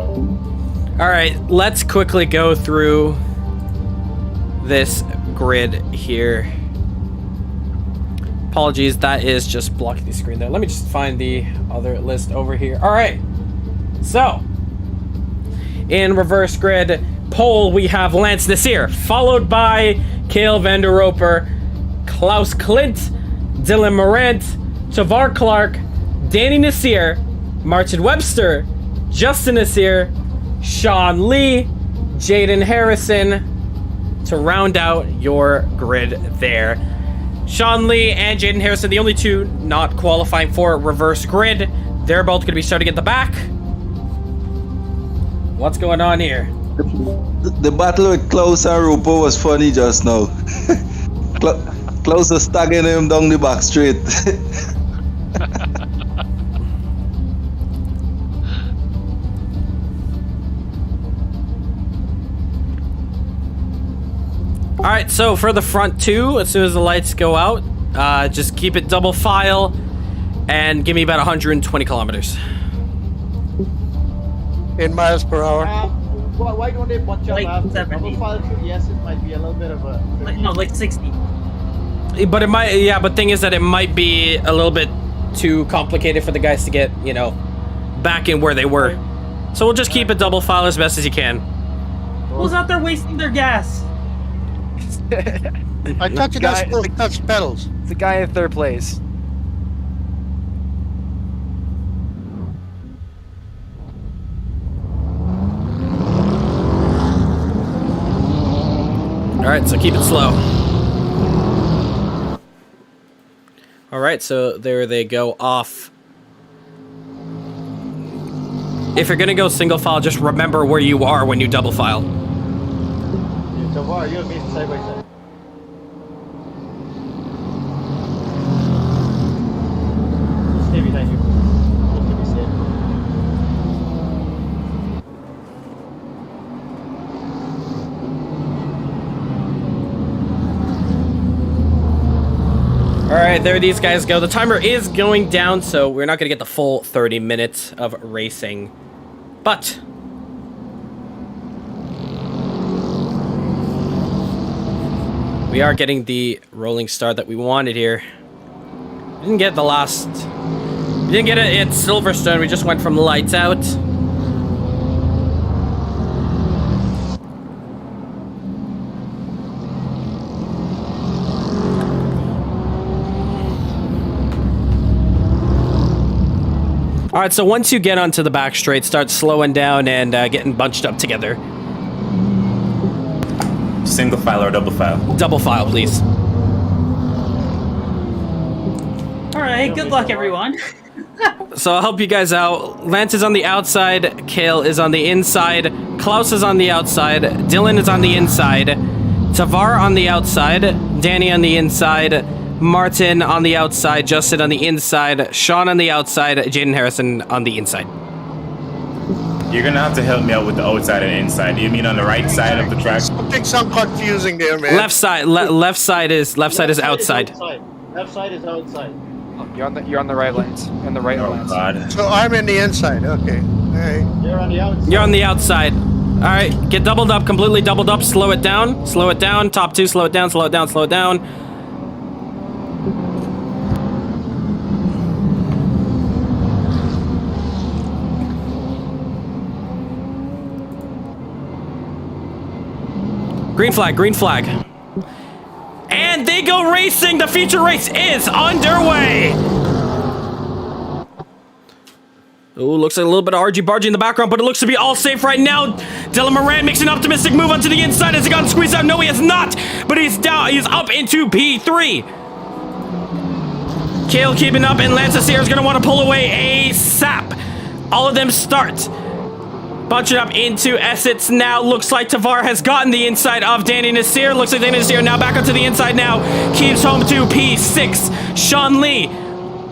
All right, let's quickly go through this grid here. Apologies, that is just blocking the screen there. Let me just find the other list over here. All right, so in reverse grid, pole we have Lance Nasir, followed by Cale van der Roper, Klaus Klint, Dylan Morant, Tavar Clark, Danny Nasir, Martin Webster, Justin Nasir, Sean Lee, Jaden Harrison, to round out your grid there. Sean Lee and Jaden Harrison, the only two not qualifying for reverse grid. They're both going to be starting at the back. What's going on here? The battle with Klaus and Roper was funny just now. Klaus was staggering him down the back straight. All right, so for the front two, as soon as the lights go out, just keep it double file and give me about 120 kilometers. In miles per hour. Why don't they bunch up Like after 70. double file through? Yes, it might be a little bit of a. Like 60. But it might, yeah, but thing is that it might be a little bit too complicated for the guys to get, you know, back in where they were. So we'll just keep it double file as best as you can. Who's out there wasting their gas? I thought you're not supposed to touch pedals. It's the guy in third place. All right, so keep it slow. All right, so there they go off. If you're gonna go single file, just remember where you are when you double file. So far, you and me side by side. Stay behind you. Just to be safe. All right, there these guys go. The timer is going down, so we're not gonna get the full 30 minutes of racing. But We are getting the rolling start that we wanted here. We didn't get the last... We didn't get it at Silverstone. We just went from lights out. Alright, so once you get onto the back straight, start slowing down and getting bunched up together. Single file or double file? Double file, please. Alright, good luck, everyone. So I'll help you guys out. Lance is on the outside, Kale is on the inside, Klaus is on the outside, Dylan is on the inside, Tavar on the outside, Danny on the inside, Martin on the outside, Justin on the inside, Sean on the outside, Jaden Harrison on the inside. You're gonna have to help me out with the outside and inside. You mean on the right side of the track? Something confusing there, man. Left side is outside. Left side is outside. You're on the right lanes. On the right lanes. God. So I'm in the inside. Okay. All right. You're on the outside. You're on the outside. All right, get doubled up, completely doubled up. Slow it down. Slow it down. Top two. Slow it down. Slow it down. Slow it down. Green flag, green flag. And they go racing. The feature race is underway. Ooh, looks like a little bit of argy-bargy in the background, but it looks to be all safe right now. Dylan Moran makes an optimistic move onto the inside. Has he gotten squeezed out? No, he has not. But he's down. He's up into P3. Kale keeping up, and Lance Nasir is going to want to pull away ASAP. All of them start. Bunching up into Essex now. Looks like Tavar has gotten the inside of Danny Nasir. Looks like Danny Nasir now back onto the inside now. Keeps home to P6. Sean Lee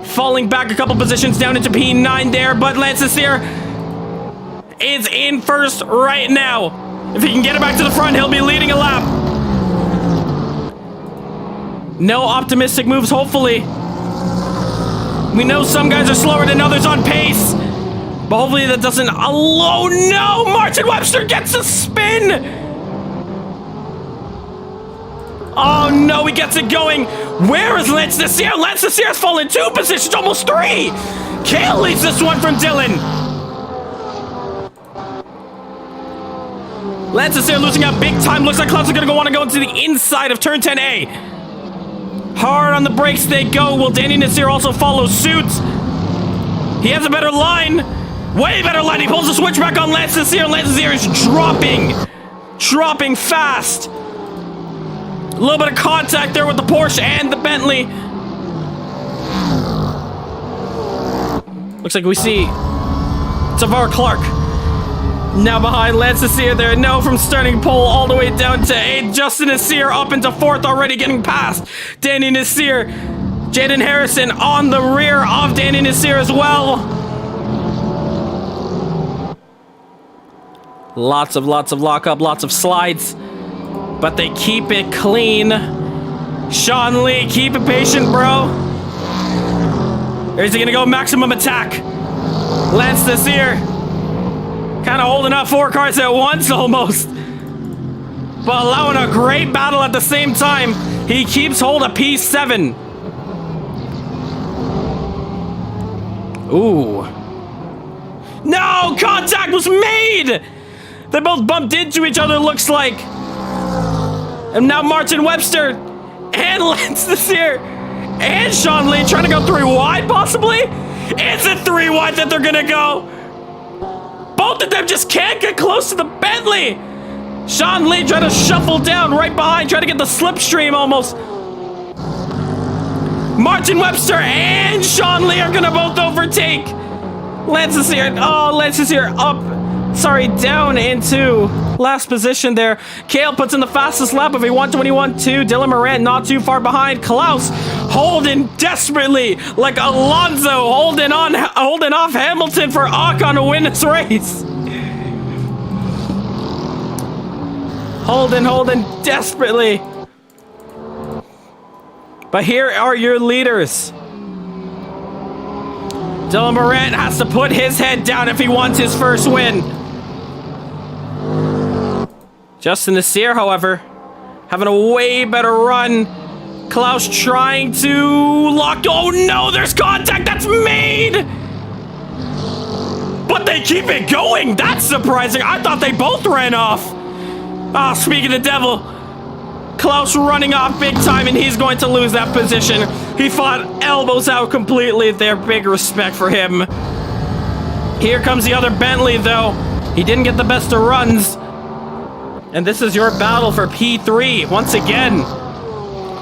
falling back a couple positions down into P9 there. But Lance Nasir is in first right now. If he can get it back to the front, he'll be leading a lap. No optimistic moves, hopefully. We know some guys are slower than others on pace. But hopefully that doesn't... Oh, no! Martin Webster gets a spin! Oh, no, he gets it going. Where is Lance Nasir? Lance Nasir has fallen 2 positions, almost 3! Kale leads this one from Dylan. Lance Nasir losing out big time. Looks like Klaus is going to want to go into the inside of turn 10A. Hard on the brakes they go. Will Danny Nasir also follow suit? He has a better line. Way better line. He pulls the switch back on Lance Nasir. Lance Nasir is dropping fast. A little bit of contact there with the Porsche and the Bentley. Looks like we see Tavar Clark now behind Lance Nasir there. No, from starting pole all the way down to 8. Justin Nasir up into 4th, already getting past Danny Nasir. Jaden Harrison on the rear of Danny Nasir as well. Lots of lockup, lots of slides, but they keep it clean. Sean Lee, keep it patient, bro. Or is he gonna go maximum attack? Lance Nasir, kind of holding up 4 cars at once almost, but allowing a great battle at the same time. He keeps hold of P7. Ooh. No, contact was made! They both bumped into each other, looks like. And now Martin Webster and Lance Nasir and Sean Lee trying to go 3 wide, possibly? Is it 3 wide that they're gonna go? Both of them just can't get close to the Bentley. Sean Lee trying to shuffle down right behind, trying to get the slipstream almost. Martin Webster and Sean Lee are gonna both overtake. Lance Nasir, oh, Lance Nasir up. Sorry, down into last position there. Kale puts in the fastest lap of a 1:21.2. Dylan Moran not too far behind. Klaus holding desperately like Alonso holding off Hamilton for Ocon to win this race. Holding desperately. But here are your leaders. Dylan Moran has to put his head down if he wants his first win. Justin Nasir, however, having a way better run. Klaus trying to lock. Oh no, there's contact that's made! But they keep it going. That's surprising. I thought they both ran off. Ah, speaking of the devil, Klaus running off big time, and he's going to lose that position. He fought elbows out completely there. Big respect for him. Here comes the other Bentley, though. He didn't get the best of runs. And this is your battle for P3 once again.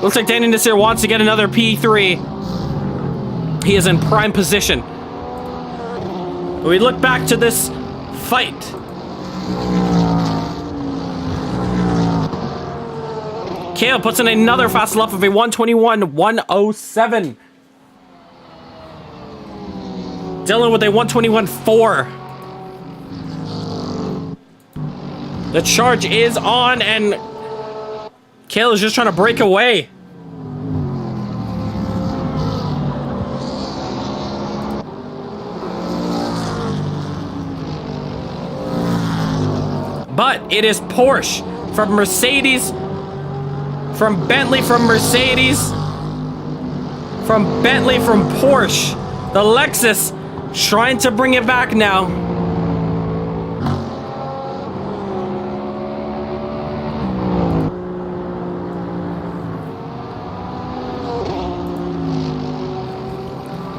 Looks like Danny Nasir wants to get another P3. He is in prime position. We look back to this fight. Kale puts in another fast lap of a 121.107. Dylan with a 121.4. The charge is on, and Kale is just trying to break away. But it is Porsche from Mercedes, from Bentley from Mercedes, from Bentley from Porsche. The Lexus trying to bring it back now.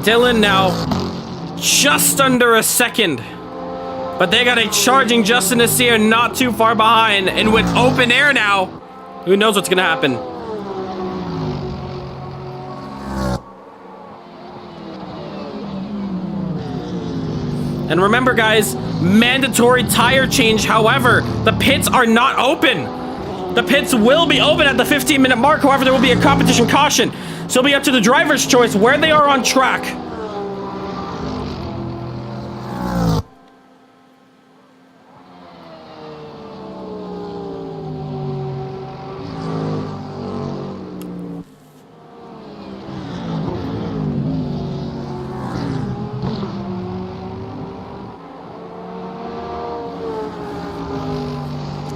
Dylan now just under a second. But they got a charging Justin Nasir not too far behind. And with open air now, who knows what's going to happen. And remember, guys, mandatory tire change. However, the pits are not open. The pits will be open at the 15-minute mark. However, there will be a competition caution. So it'll be up to the driver's choice where they are on track.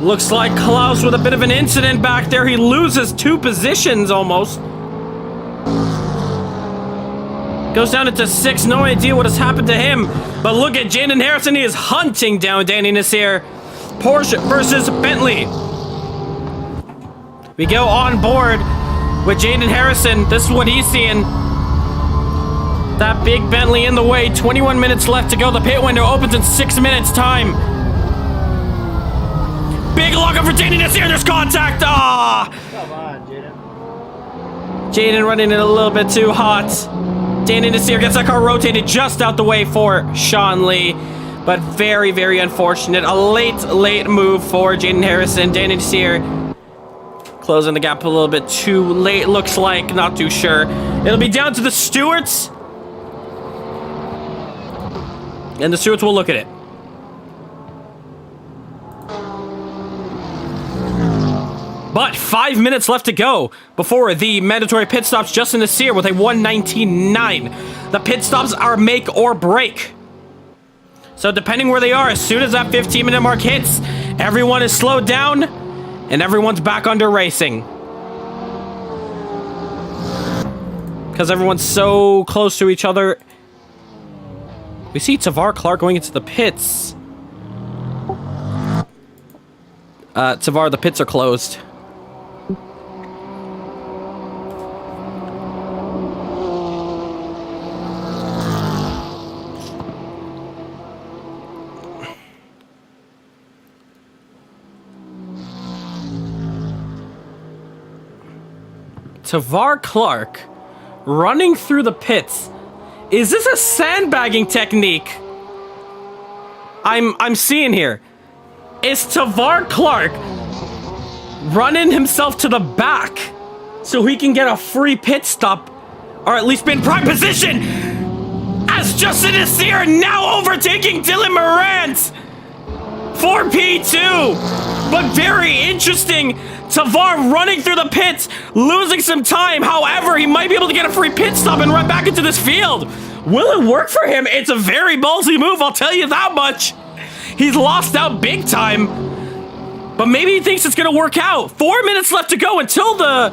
Looks like Klaus with a bit of an incident back there. He loses 2 positions almost. Goes down into 6. No idea what has happened to him. But look at Jaden Harrison. He is hunting down Danny Nasir. Porsche versus Bentley. We go on board with Jaden Harrison. This is what he's seeing. That big Bentley in the way. 21 minutes left to go. The pit window opens in 6 minutes time. Big lockup for Jaden Nasir. There's contact. Ah! Come on, Jaden. Jaden running it a little bit too hot. Jaden Nasir gets that car rotated just out the way for Sean Lee. But very, very unfortunate. A late move for Jaden Harrison. Danny Nasir closing the gap a little bit too late, looks like. Not too sure. It'll be down to the stewards. And the stewards will look at it. But 5 minutes left to go before the mandatory pit stops. Justin Nasir with a 119.9. The pit stops are make or break. So depending where they are, as soon as that 15-minute mark hits, everyone is slowed down and everyone's back under racing. Because everyone's so close to each other. We see Tavar Clark going into the pits. Tavar, the pits are closed. Tavar Clark running through the pits. Is this a sandbagging technique I'm seeing here? Is Tavar Clark running himself to the back so he can get a free pit stop, or at least be in prime position, as Justin Nasir now overtaking Dylan Morant for P2? But very interesting. Tavar running through the pits, losing some time. However, he might be able to get a free pit stop and run back into this field. Will it work for him? It's a very ballsy move, I'll tell you that much. He's lost out big time. But maybe he thinks it's gonna work out. 4 minutes left to go until the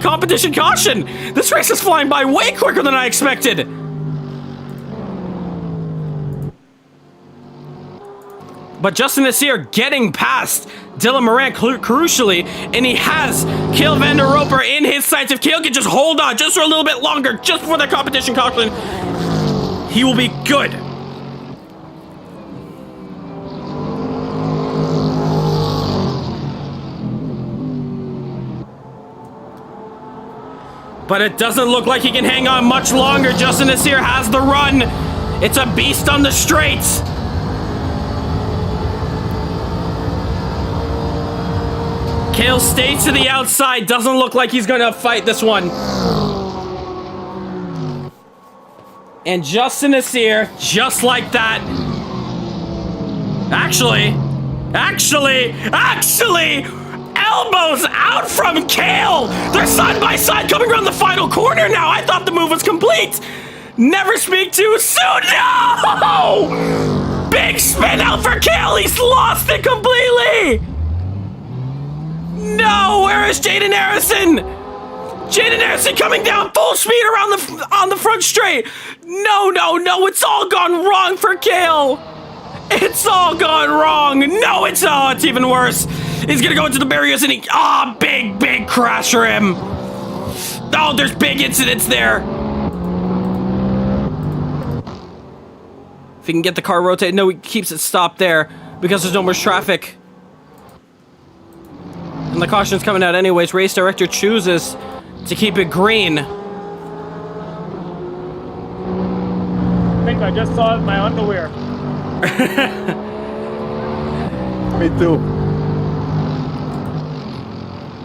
competition caution. This race is flying by way quicker than I expected. But Justin Nasir getting past Dylan Moran crucially, and he has Kale Van der Roper in his sights. If Kale can just hold on just for a little bit longer, just before the competition caution, he will be good. But it doesn't look like he can hang on much longer. Justin Nasir has the run. It's a beast on the straights. Kale stays to the outside. Doesn't look like he's gonna fight this one. And Justin Nasir, just like that. Actually, elbows out from Kale. They're side by side coming around the final corner now. I thought the move was complete. Never speak too soon. No! Big spin out for Kale. He's lost it completely. No, where is Jaden Harrison? Jaden Harrison coming down full speed around on the front straight. No, it's all gone wrong for Kale. It's all gone wrong. No, it's even worse. He's gonna go into the barriers and big crash for him. Oh, there's big incidents there. If he can get the car rotated, no, he keeps it stopped there because there's no more traffic. And the caution's coming out anyways. Race director chooses to keep it green. I think I just saw it in my underwear. Me too.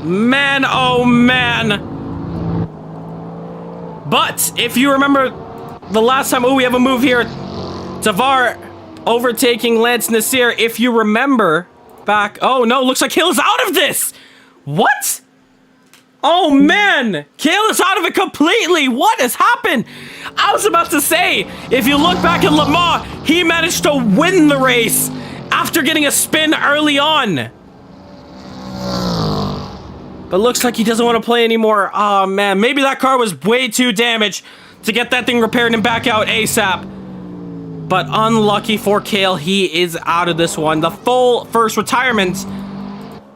Man, oh man. But if you remember the last time, we have a move here. Tavar overtaking Lance Nasir. If you remember back, oh no, looks like Kale is out of this. What? Oh man, Kale is out of it completely. What has happened? I was about to say, if you look back at Le Mans, he managed to win the race after getting a spin early on. But looks like he doesn't want to play anymore. Oh man, maybe that car was way too damaged to get that thing repaired and back out ASAP. But unlucky for Kale, he is out of this one. The full first retirement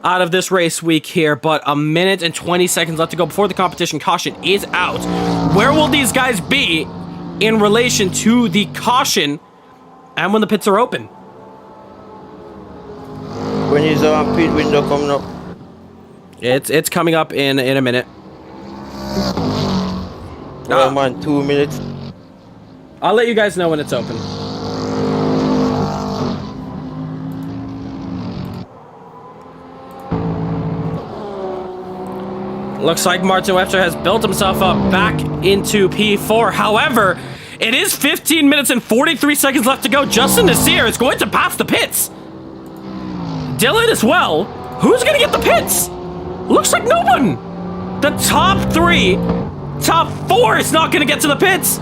out of this race week here, but a minute and 20 seconds left to go before the competition caution is out. Where will these guys be in relation to the caution and when the pits are open? When is our pit window coming up? It's coming up in a minute. Oh man, 2 minutes. I'll let you guys know when it's open. Looks like Martin Webster has built himself up back into P4. However, it is 15 minutes and 43 seconds left to go. Justin Nasir is going to pass the pits. Dylan as well. Who's going to get the pits? Looks like no one. The top 3, top 4 is not going to get to the pits.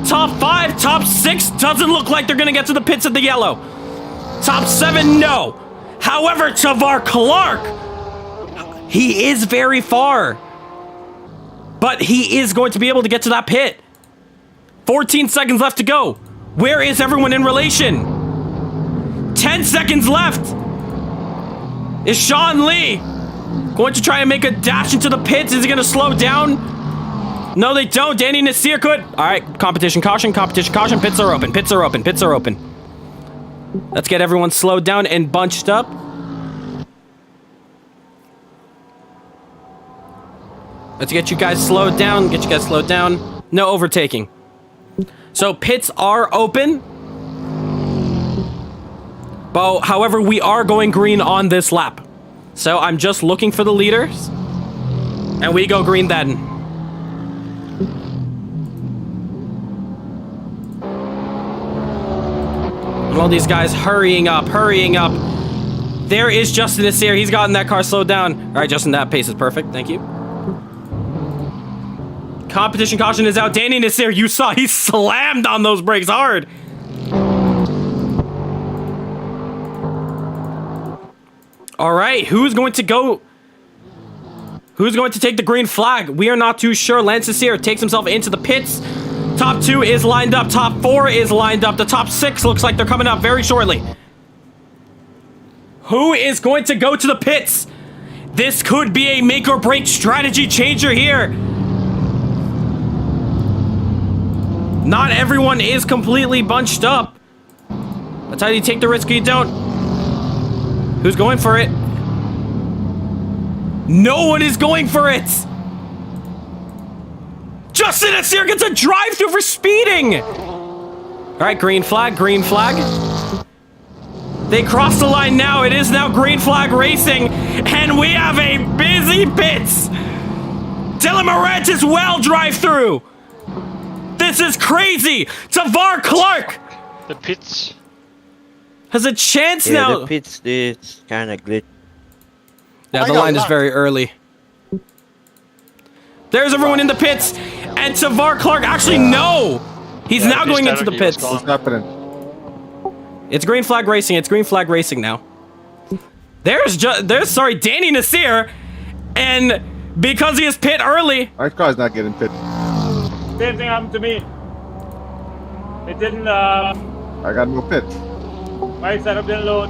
Top 5, top 6 doesn't look like they're going to get to the pits at the yellow. Top 7, no. However, Tavar Clark, he is very far. But he is going to be able to get to that pit. 14 seconds left to go. Where is everyone in relation? 10 seconds left. Is Sean Lee going to try and make a dash into the pits? Is he going to slow down? No, they don't. Danny Nasir could. All right, competition caution, competition caution. Pits are open, pits are open, pits are open. Let's get everyone slowed down and bunched up. Let's get you guys slowed down, No overtaking. So pits are open. But however, we are going green on this lap. So I'm just looking for the leaders. And we go green then. And all these guys hurrying up. There is Justin Nasir. He's gotten that car slowed down. All right, Justin, that pace is perfect. Thank you. Competition caution is out. Danny Nasir, you saw he slammed on those brakes hard. All right, who's going to go? Who's going to take the green flag? We are not too sure. Lance is here, takes himself into the pits. Top 2 is lined up. Top 4 is lined up. The top 6 looks like they're coming up very shortly. Who is going to go to the pits? This could be a make or break strategy changer here. Not everyone is completely bunched up. That's how you take the risk or you don't. Who's going for it? No one is going for it. Justin Asir gets a drive-through for speeding. All right, green flag, green flag. They cross the line now. It is now green flag racing, and we have a busy pits. Dylan Morant as well drive-through. This is crazy. Tavar Clark. The pits has a chance now. The pits is kind of glitch. Yeah, the line is very early. There's everyone in the pits, and Tavar Clark, actually no! He's now going into the pits. What's happening? It's green flag racing, it's green flag racing now. There's Danny Nasir, and because he is pit early... My car's not getting pit. Same thing happened to me. It didn't, I got no pit. my setup didn't load.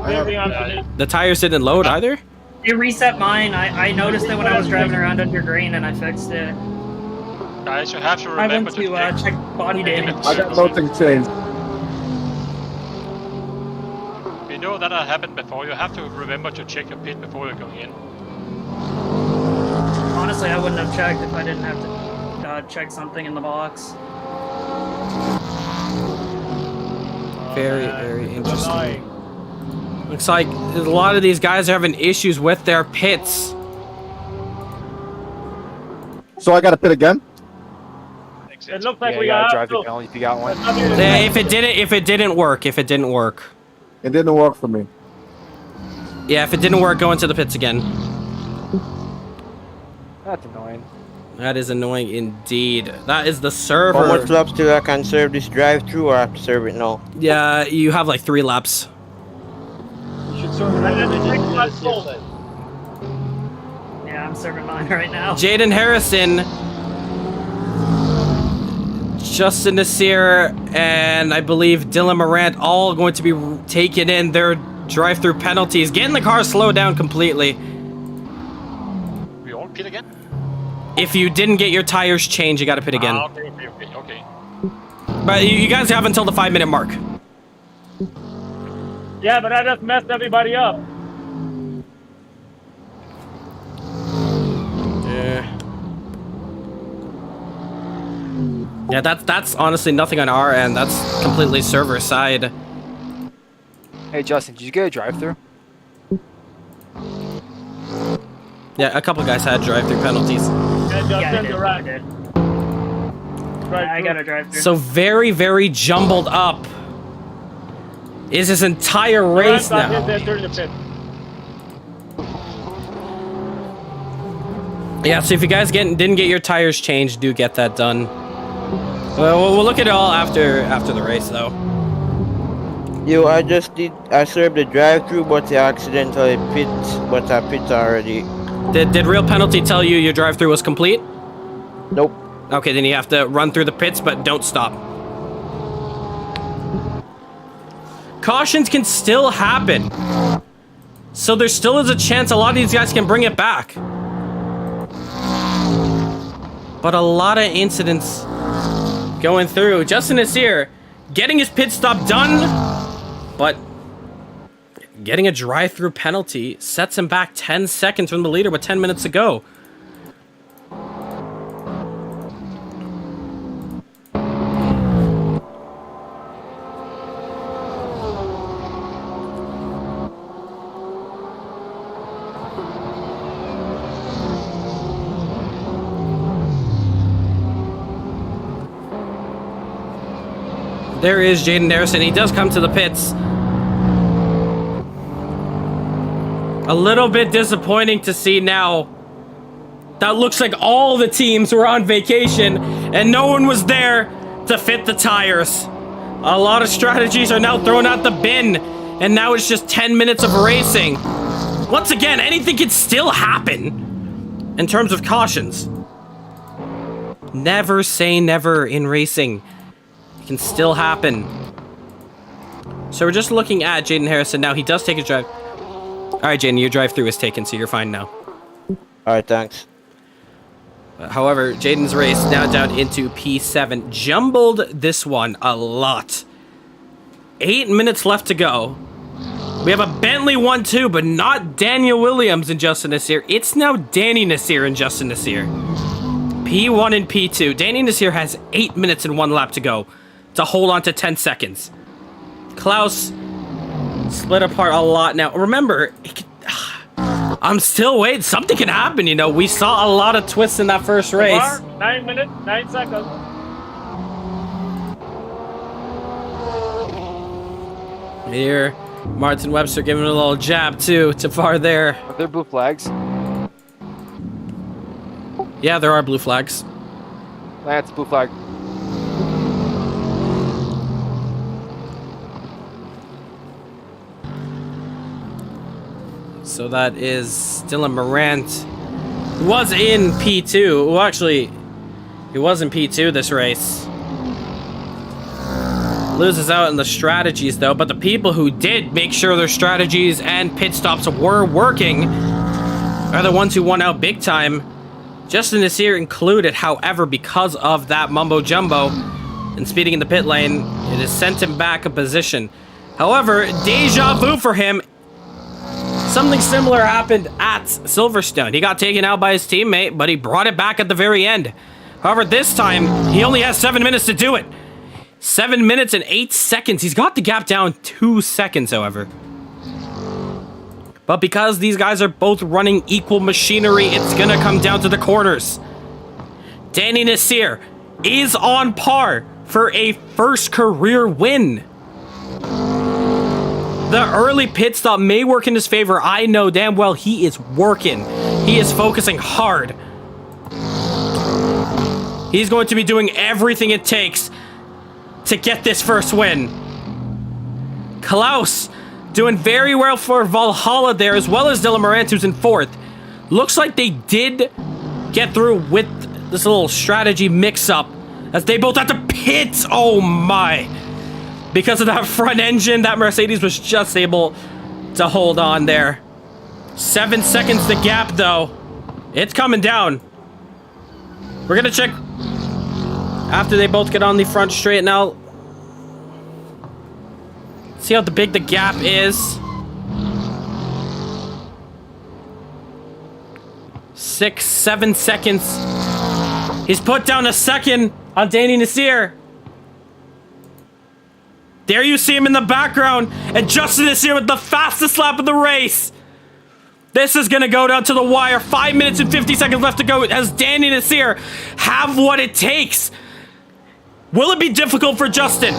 Same thing happened to me. The tires didn't load either? It reset mine. I noticed it when I was driving around under green and I fixed it. Guys, you have to I remember went to check body damage. I got nothing changed. We know that happened before. You have to remember to check your pit before you're going in. Honestly, I wouldn't have checked if I didn't have to check something in the box. Very, very interesting. Looks like a lot of these guys are having issues with their pits. So I got to pit again? It looks like we got got drive the penalty if you got one. Yeah, if it didn't work. It didn't work for me. Yeah, if it didn't work, go into the pits again. That's annoying. That is annoying indeed. That is the server. How much laps till I can serve this drive-through, or I have to serve it now? Yeah, you have like 3 laps. You should serve it. Yeah, I'm serving mine right now. Jaden Harrison, Justin Nasir, and I believe Dylan Morant all going to be taking in their drive-through penalties, getting the car slowed down completely. We all pit again? If you didn't get your tires changed, you got to pit again. Okay. But you guys have until the 5-minute mark. Yeah, but I just messed everybody up. Yeah, that's honestly nothing on our end. That's completely server side. Hey Justin, did you get a drive-through? Yeah, a couple guys had drive-through penalties. Yeah, you're right. I got a drive-through. So very, very jumbled up is this entire race now. Yeah, so if you guys didn't get your tires changed, do get that done. Well, we'll look at it all after the race, though. Yo, I served the drive-through, but I accidentally pit, but I pit already. Did Real Penalty tell you your drive-through was complete? Nope. Okay, then you have to run through the pits, but don't stop. Cautions can still happen. So there still is a chance a lot of these guys can bring it back. But a lot of incidents going through. Justin is here, getting his pit stop done, but getting a drive-through penalty sets him back 10 seconds from the leader with 10 minutes to go. There is Jaden Harrison. He does come to the pits. A little bit disappointing to see now. That looks like all the teams were on vacation and no one was there to fit the tires. A lot of strategies are now thrown out the bin And now it's just 10 minutes of racing. Once again, anything can still happen in terms of cautions. Never say never in racing. It can still happen. So we're just looking at Jaden Harrison now. He does take a drive. All right, Jaden, your drive-through is taken, so you're fine now. All right, thanks. However, Jaden's race now down into P7. Jumbled this one a lot. 8 minutes left to go. We have a Bentley 1-2, but not Daniel Williams and Justin Nasir. It's now Danny Nasir and Justin Nasir. P1 and P2. Danny Nasir has 8 minutes and 1 lap to go to hold on to 10 seconds. Klaus split apart a lot now. Remember, I'm still waiting. Something can happen, you know. We saw a lot of twists in that first race. 9 minutes, 9 seconds. Here, Martin Webster giving a little jab too to far there. Are there blue flags? Yeah, there are blue flags. That's blue flag. So that is Dylan Morant. Who was in P2. Well, actually, he was in P2 this race. Loses out in the strategies, though. But the people who did make sure their strategies and pit stops were working are the ones who won out big time. Justin Nasir included, however, because of that mumbo-jumbo and speeding in the pit lane, it has sent him back a position. However, deja vu for him. Something similar happened at Silverstone. He got taken out by his teammate, but he brought it back at the very end. However, this time, he only has 7 minutes to do it. 7 minutes and 8 seconds. He's got the gap down 2 seconds, however. But because these guys are both running equal machinery, it's going to come down to the corners. Danny Nasir is on par for a first career win. The early pit stop may work in his favor. I know damn well he is working. He is focusing hard. He's going to be doing everything it takes to get this first win. Klaus doing very well for Valhalla there, as well as Dylan Morant, who's in 4th. Looks like they did get through with this little strategy mix-up, as they both had to pit. Oh my. Because of that front engine, that Mercedes was just able to hold on there. 7 seconds the gap, though. It's coming down. We're gonna check after they both get on the front straight now. See how big the gap is. 6, 7 seconds. He's put down a second on Danny Nasir. There you see him in the background, and Justin Nasir with the fastest lap of the race. This is gonna go down to the wire. 5 minutes and 50 seconds left to go. As Danny Nasir have what it takes? Will it be difficult for Justin?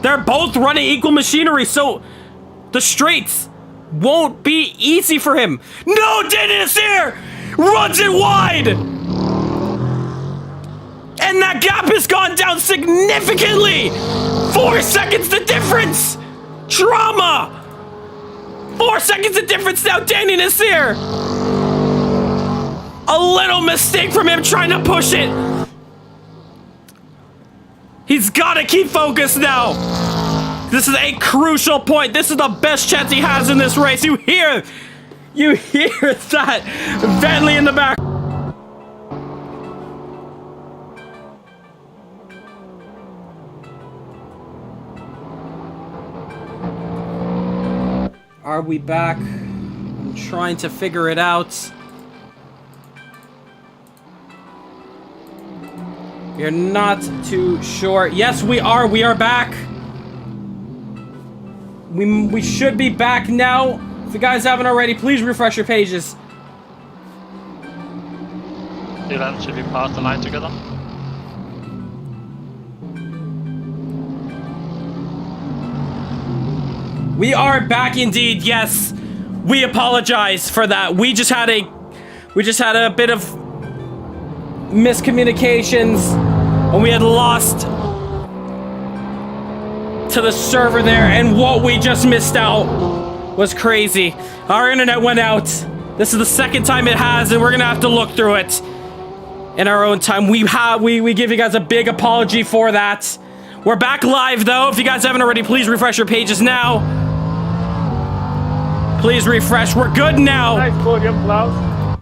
They're both running equal machinery, so the straights won't be easy for him. No, Danny Nasir runs it wide! And that gap has gone down significantly! 4 seconds the difference! Drama! 4 seconds the difference now, Danny Nasir! A little mistake from him trying to push it! He's gotta keep focused now! This is a crucial point. This is the best chance he has in this race. You hear that Bentley in the back. Are we back? I'm trying to figure it out. You're not too sure. Yes, we are. We are back. We should be back now. If you guys haven't already, please refresh your pages. Dylan, should we pass the line together? We are back indeed, yes. We apologize for that. We just had a bit of miscommunications, and we had lost to the server there, and what we just missed out was crazy. Our internet went out. This is the second time it has, and we're gonna have to look through it in our own time. We give you guys a big apology for that. We're back live though. If you guys haven't already, please refresh your pages now. Please refresh. We're good now. Nice podium, Klaus.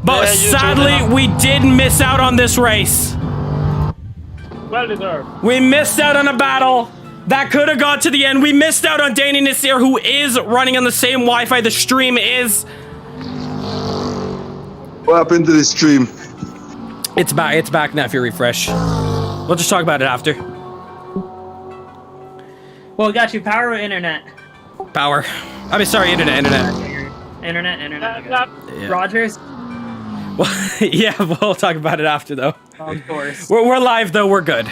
But sadly, we did miss out on this race. Well deserved. We missed out on a battle that could have got to the end. We missed out on Danny Nasir, who is running on the same Wi-Fi the stream is. What happened to the stream? It's back. It's back now if you refresh. We'll just talk about it after. Well, we got you power or internet? Power. I mean, sorry, internet. Internet. Yeah. Rogers? Well, yeah, we'll talk about it after, though. Of course. We're live, though. We're good.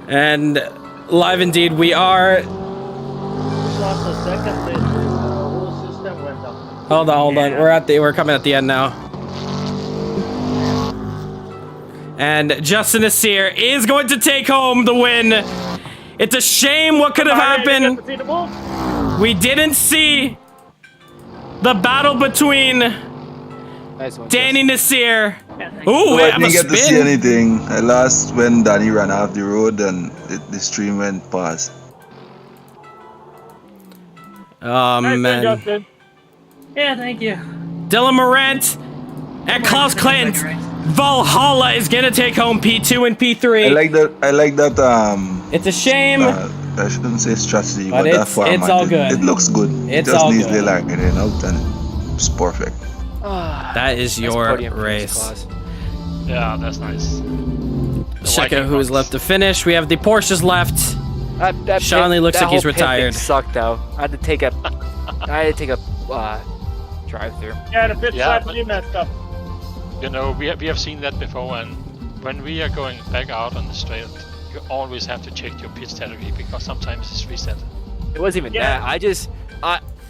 And live indeed, we are. Lost a second place. The whole system went up. Hold on. We're coming at the end now. And Justin Nasir is going to take home the win. It's a shame what could have happened. We didn't see the battle between Danny Nasir. Ooh, I didn't get to see anything. I lost when Danny ran off the road and the stream went past. Oh, man. Justin. Yeah, thank you. Dylan Morant and Klaus Clint. Valhalla is gonna take home P2 and P3. I like that. It's a shame. I shouldn't say strategy, but that format. It's all good. It looks good. It's it just all needs good. to like it out and it's perfect. That is your race. Yeah, that's nice. Check out who's left to finish. We have the Porsches left. Shanley looks like he's retired. Sucked though. I had to take a drive-through. Yeah, the pit stop really messed up. You know, we have seen that before, and when we are going back out on the straight, you always have to check your pit strategy because sometimes it's reset. It wasn't even that.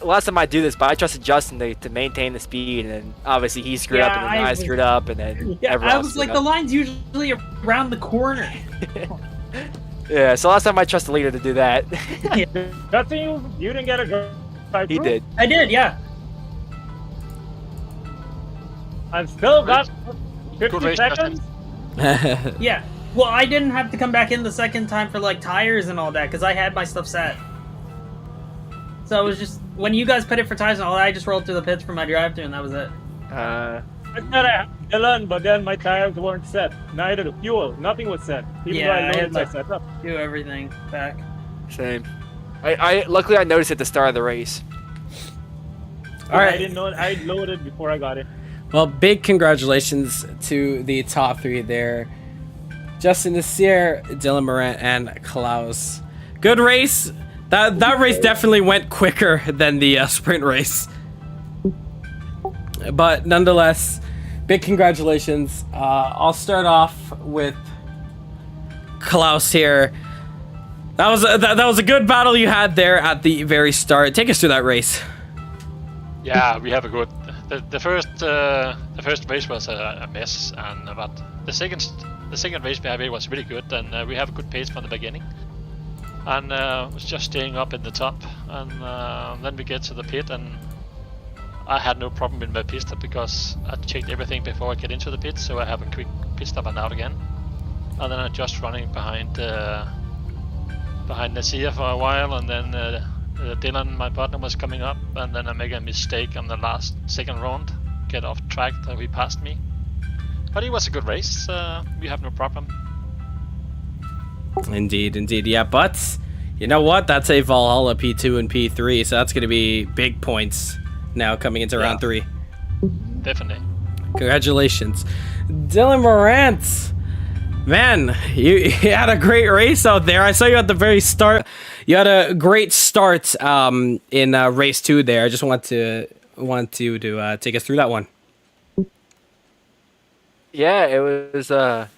Last time I do this, but I trusted Justin to maintain the speed, and then obviously he screwed up, and then I screwed up, and then everyone else the line's usually around the corner. Yeah, so last time I trusted the leader to do that. Justin, you didn't get a go. He did. I did, yeah. I've still got 50 seconds. Yeah. Well, I didn't have to come back in the second time for like tires and all that because I had my stuff set. So it was just when you guys put it for tires and all that, I just rolled through the pits for my drive-thru and that was it. I thought I had Dylan, but then my tires weren't set. Neither the fuel, nothing was set. Even though I loaded my setup. Do everything back. Same. Luckily I noticed at the start of the race. All right. I didn't know. I loaded before I got it. Well, big congratulations to the top three there. Justin Nasir, Dylan Morant, and Klaus. Good race. That race definitely went quicker than the sprint race. But nonetheless, big congratulations. I'll start off with Klaus here. That was a good battle you had there at the very start. Take us through that race. Yeah, we have a good. The first race was a mess, and but the second race we have it was really good, and we have a good pace from the beginning, and was just staying up in the top, and then we get to the pit, and I had no problem with my pit stop because I checked everything before I get into the pit, so I have a quick pit stop and out again, and then I'm just running behind Nasir for a while, and then. Dylan, my partner, was coming up, and then I make a mistake on the second round, get off track, and he passed me. But it was a good race. We have no problem. Indeed, yeah. But you know what? That's a Valhalla P2 and P3, so that's going to be big points now coming into round 3. Definitely. Congratulations, Dylan Morant. Man, you had a great race out there. I saw you at the very start. You had a great start in race 2 there. I just want you to take us through that one. Yeah, it was a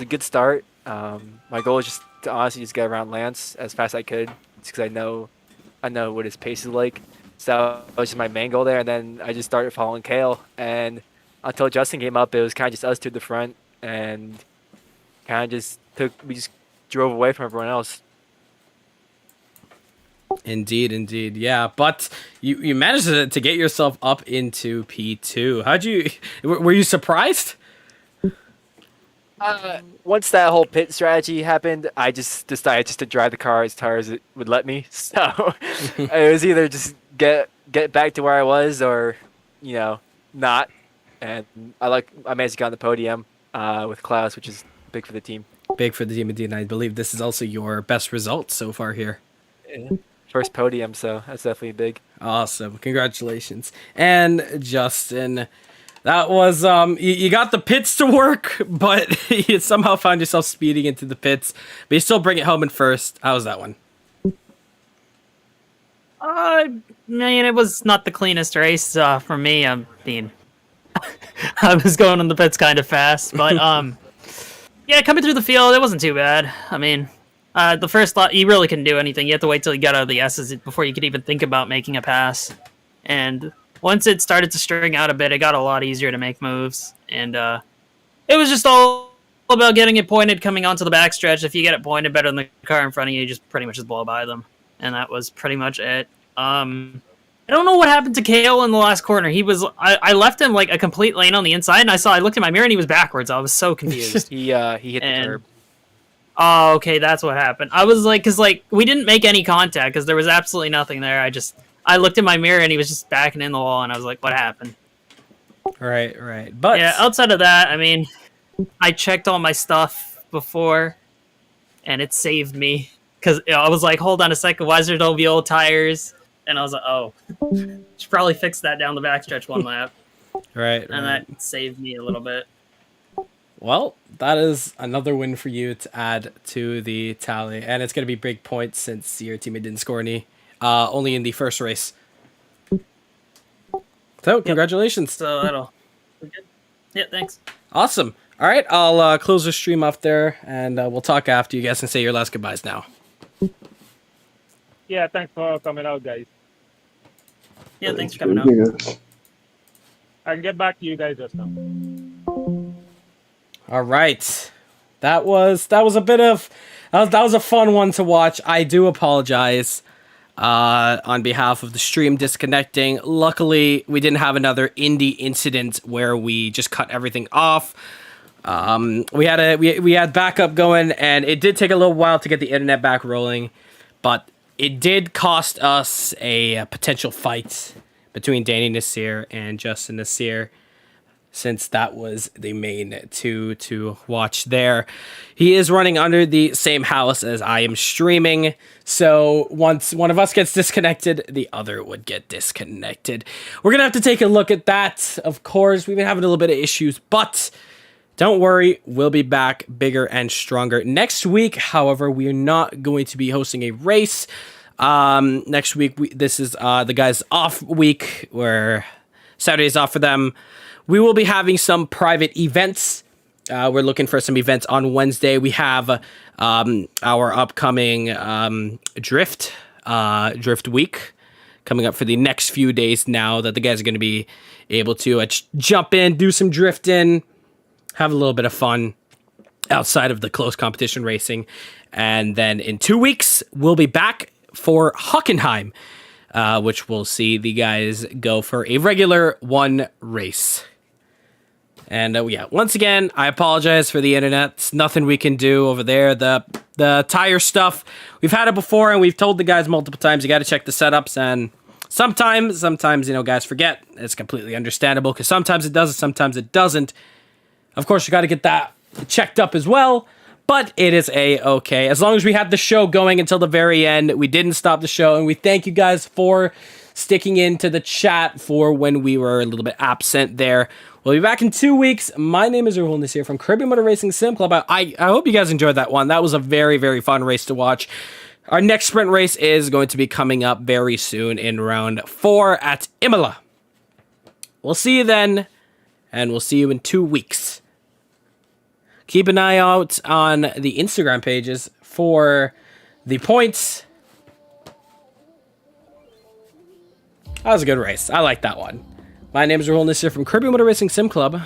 good start. My goal was just to honestly just get around Lance as fast as I could, just because I know what his pace is like. So that was just my main goal there, and then I just started following Kale. And until Justin came up, it was kind of just us two at the front, and we just drove away from everyone else. Indeed, indeed, yeah. But you managed to get yourself up into P2. Were you surprised? Once that whole pit strategy happened, I just decided just to drive the car as hard as it would let me. So it was either just get back to where I was, or not. And I managed to get on the podium with Klaus, which is big for the team. Big for the team, indeed. And I believe this is also your best result so far here. Yeah. First podium, so that's definitely big. Awesome. Congratulations. And Justin, that was, you got the pits to work, but you somehow found yourself speeding into the pits, but you still bring it home in first. How was that one? Man, it was not the cleanest race for me. I mean, I was going on the pits kind of fast, but yeah, coming through the field, it wasn't too bad. I mean, the first lot, you really couldn't do anything. You had to wait till you got out of the S's before you could even think about making a pass. And once it started to string out a bit, it got a lot easier to make moves. And it was just all about getting it pointed coming onto the backstretch. If you get it pointed better than the car in front of you, you just pretty much just blow by them. And that was pretty much it. I don't know what happened to Kale in the last corner. I left him like a complete lane on the inside, and I looked in my mirror and he was backwards. I was so confused. He hit the curb. Oh, okay, that's what happened. I was like, we didn't make any contact because there was absolutely nothing there. I looked in my mirror and he was just backing in the wall, and I was like, what happened? Right. But yeah, outside of that, I mean, I checked all my stuff before, and it saved me because I was like, hold on a second, why is there no old tires? And I was like, oh, should probably fix that down the backstretch one lap. Right. And that saved me a little bit. Well, that is another win for you to add to the tally. And it's going to be big points since your teammate didn't score any, only in the first race. So, congratulations. So that'll be good. Yeah, thanks. Awesome. All right, I'll close the stream up there, and we'll talk after. You guys can say your last goodbyes now. Yeah, thanks for coming out, guys. Yeah, thanks for coming out. I can get back to you guys just now. All right, that was a bit of that was a fun one to watch. I do apologize on behalf of the stream disconnecting. Luckily, we didn't have another Indy incident where we just cut everything off. We had backup going, and it did take a little while to get the internet back rolling, but it did cost us a potential fight between Danny Nasir and Justin Nasir, since that was the main two to watch there. He is running under the same house as I am streaming, so once one of us gets disconnected, the other would get disconnected. We're gonna have to take a look at that. Of course, we've been having a little bit of issues, but don't worry, we'll be back bigger and stronger. Next week, however, we are not going to be hosting a race. Next week, this is the guys' off week, where Saturday's off for them. We will be having some private events. We're looking for some events on Wednesday. We have our upcoming drift week coming up for the next few days now that the guys are going to be able to jump in, do some drifting, have a little bit of fun outside of the close competition racing. And then in 2 weeks, we'll be back for Hockenheim, which we'll see the guys go for a regular one race. And yeah, once again, I apologize for the internet. It's nothing we can do over there. The tire stuff, we've had it before, and we've told the guys multiple times, you got to check the setups. And sometimes, guys forget. It's completely understandable, because sometimes it does, sometimes it doesn't. Of course, you got to get that checked up as well, but it is a-okay. As long as we had the show going until the very end, we didn't stop the show, and we thank you guys for sticking into the chat for when we were a little bit absent there. We'll be back in 2 weeks. My name is Rahul Nasir from Caribbean Motor Racing Sim Club. I hope you guys enjoyed that one. That was a very, very fun race to watch. Our next sprint race is going to be coming up very soon in round 4 at Imola. We'll see you then, and we'll see you in 2 weeks. Keep an eye out on the Instagram pages for the points. That was a good race. I like that one. My name is Rahul Nasir from Caribbean Motor Racing Sim Club.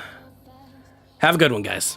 Have a good one, guys.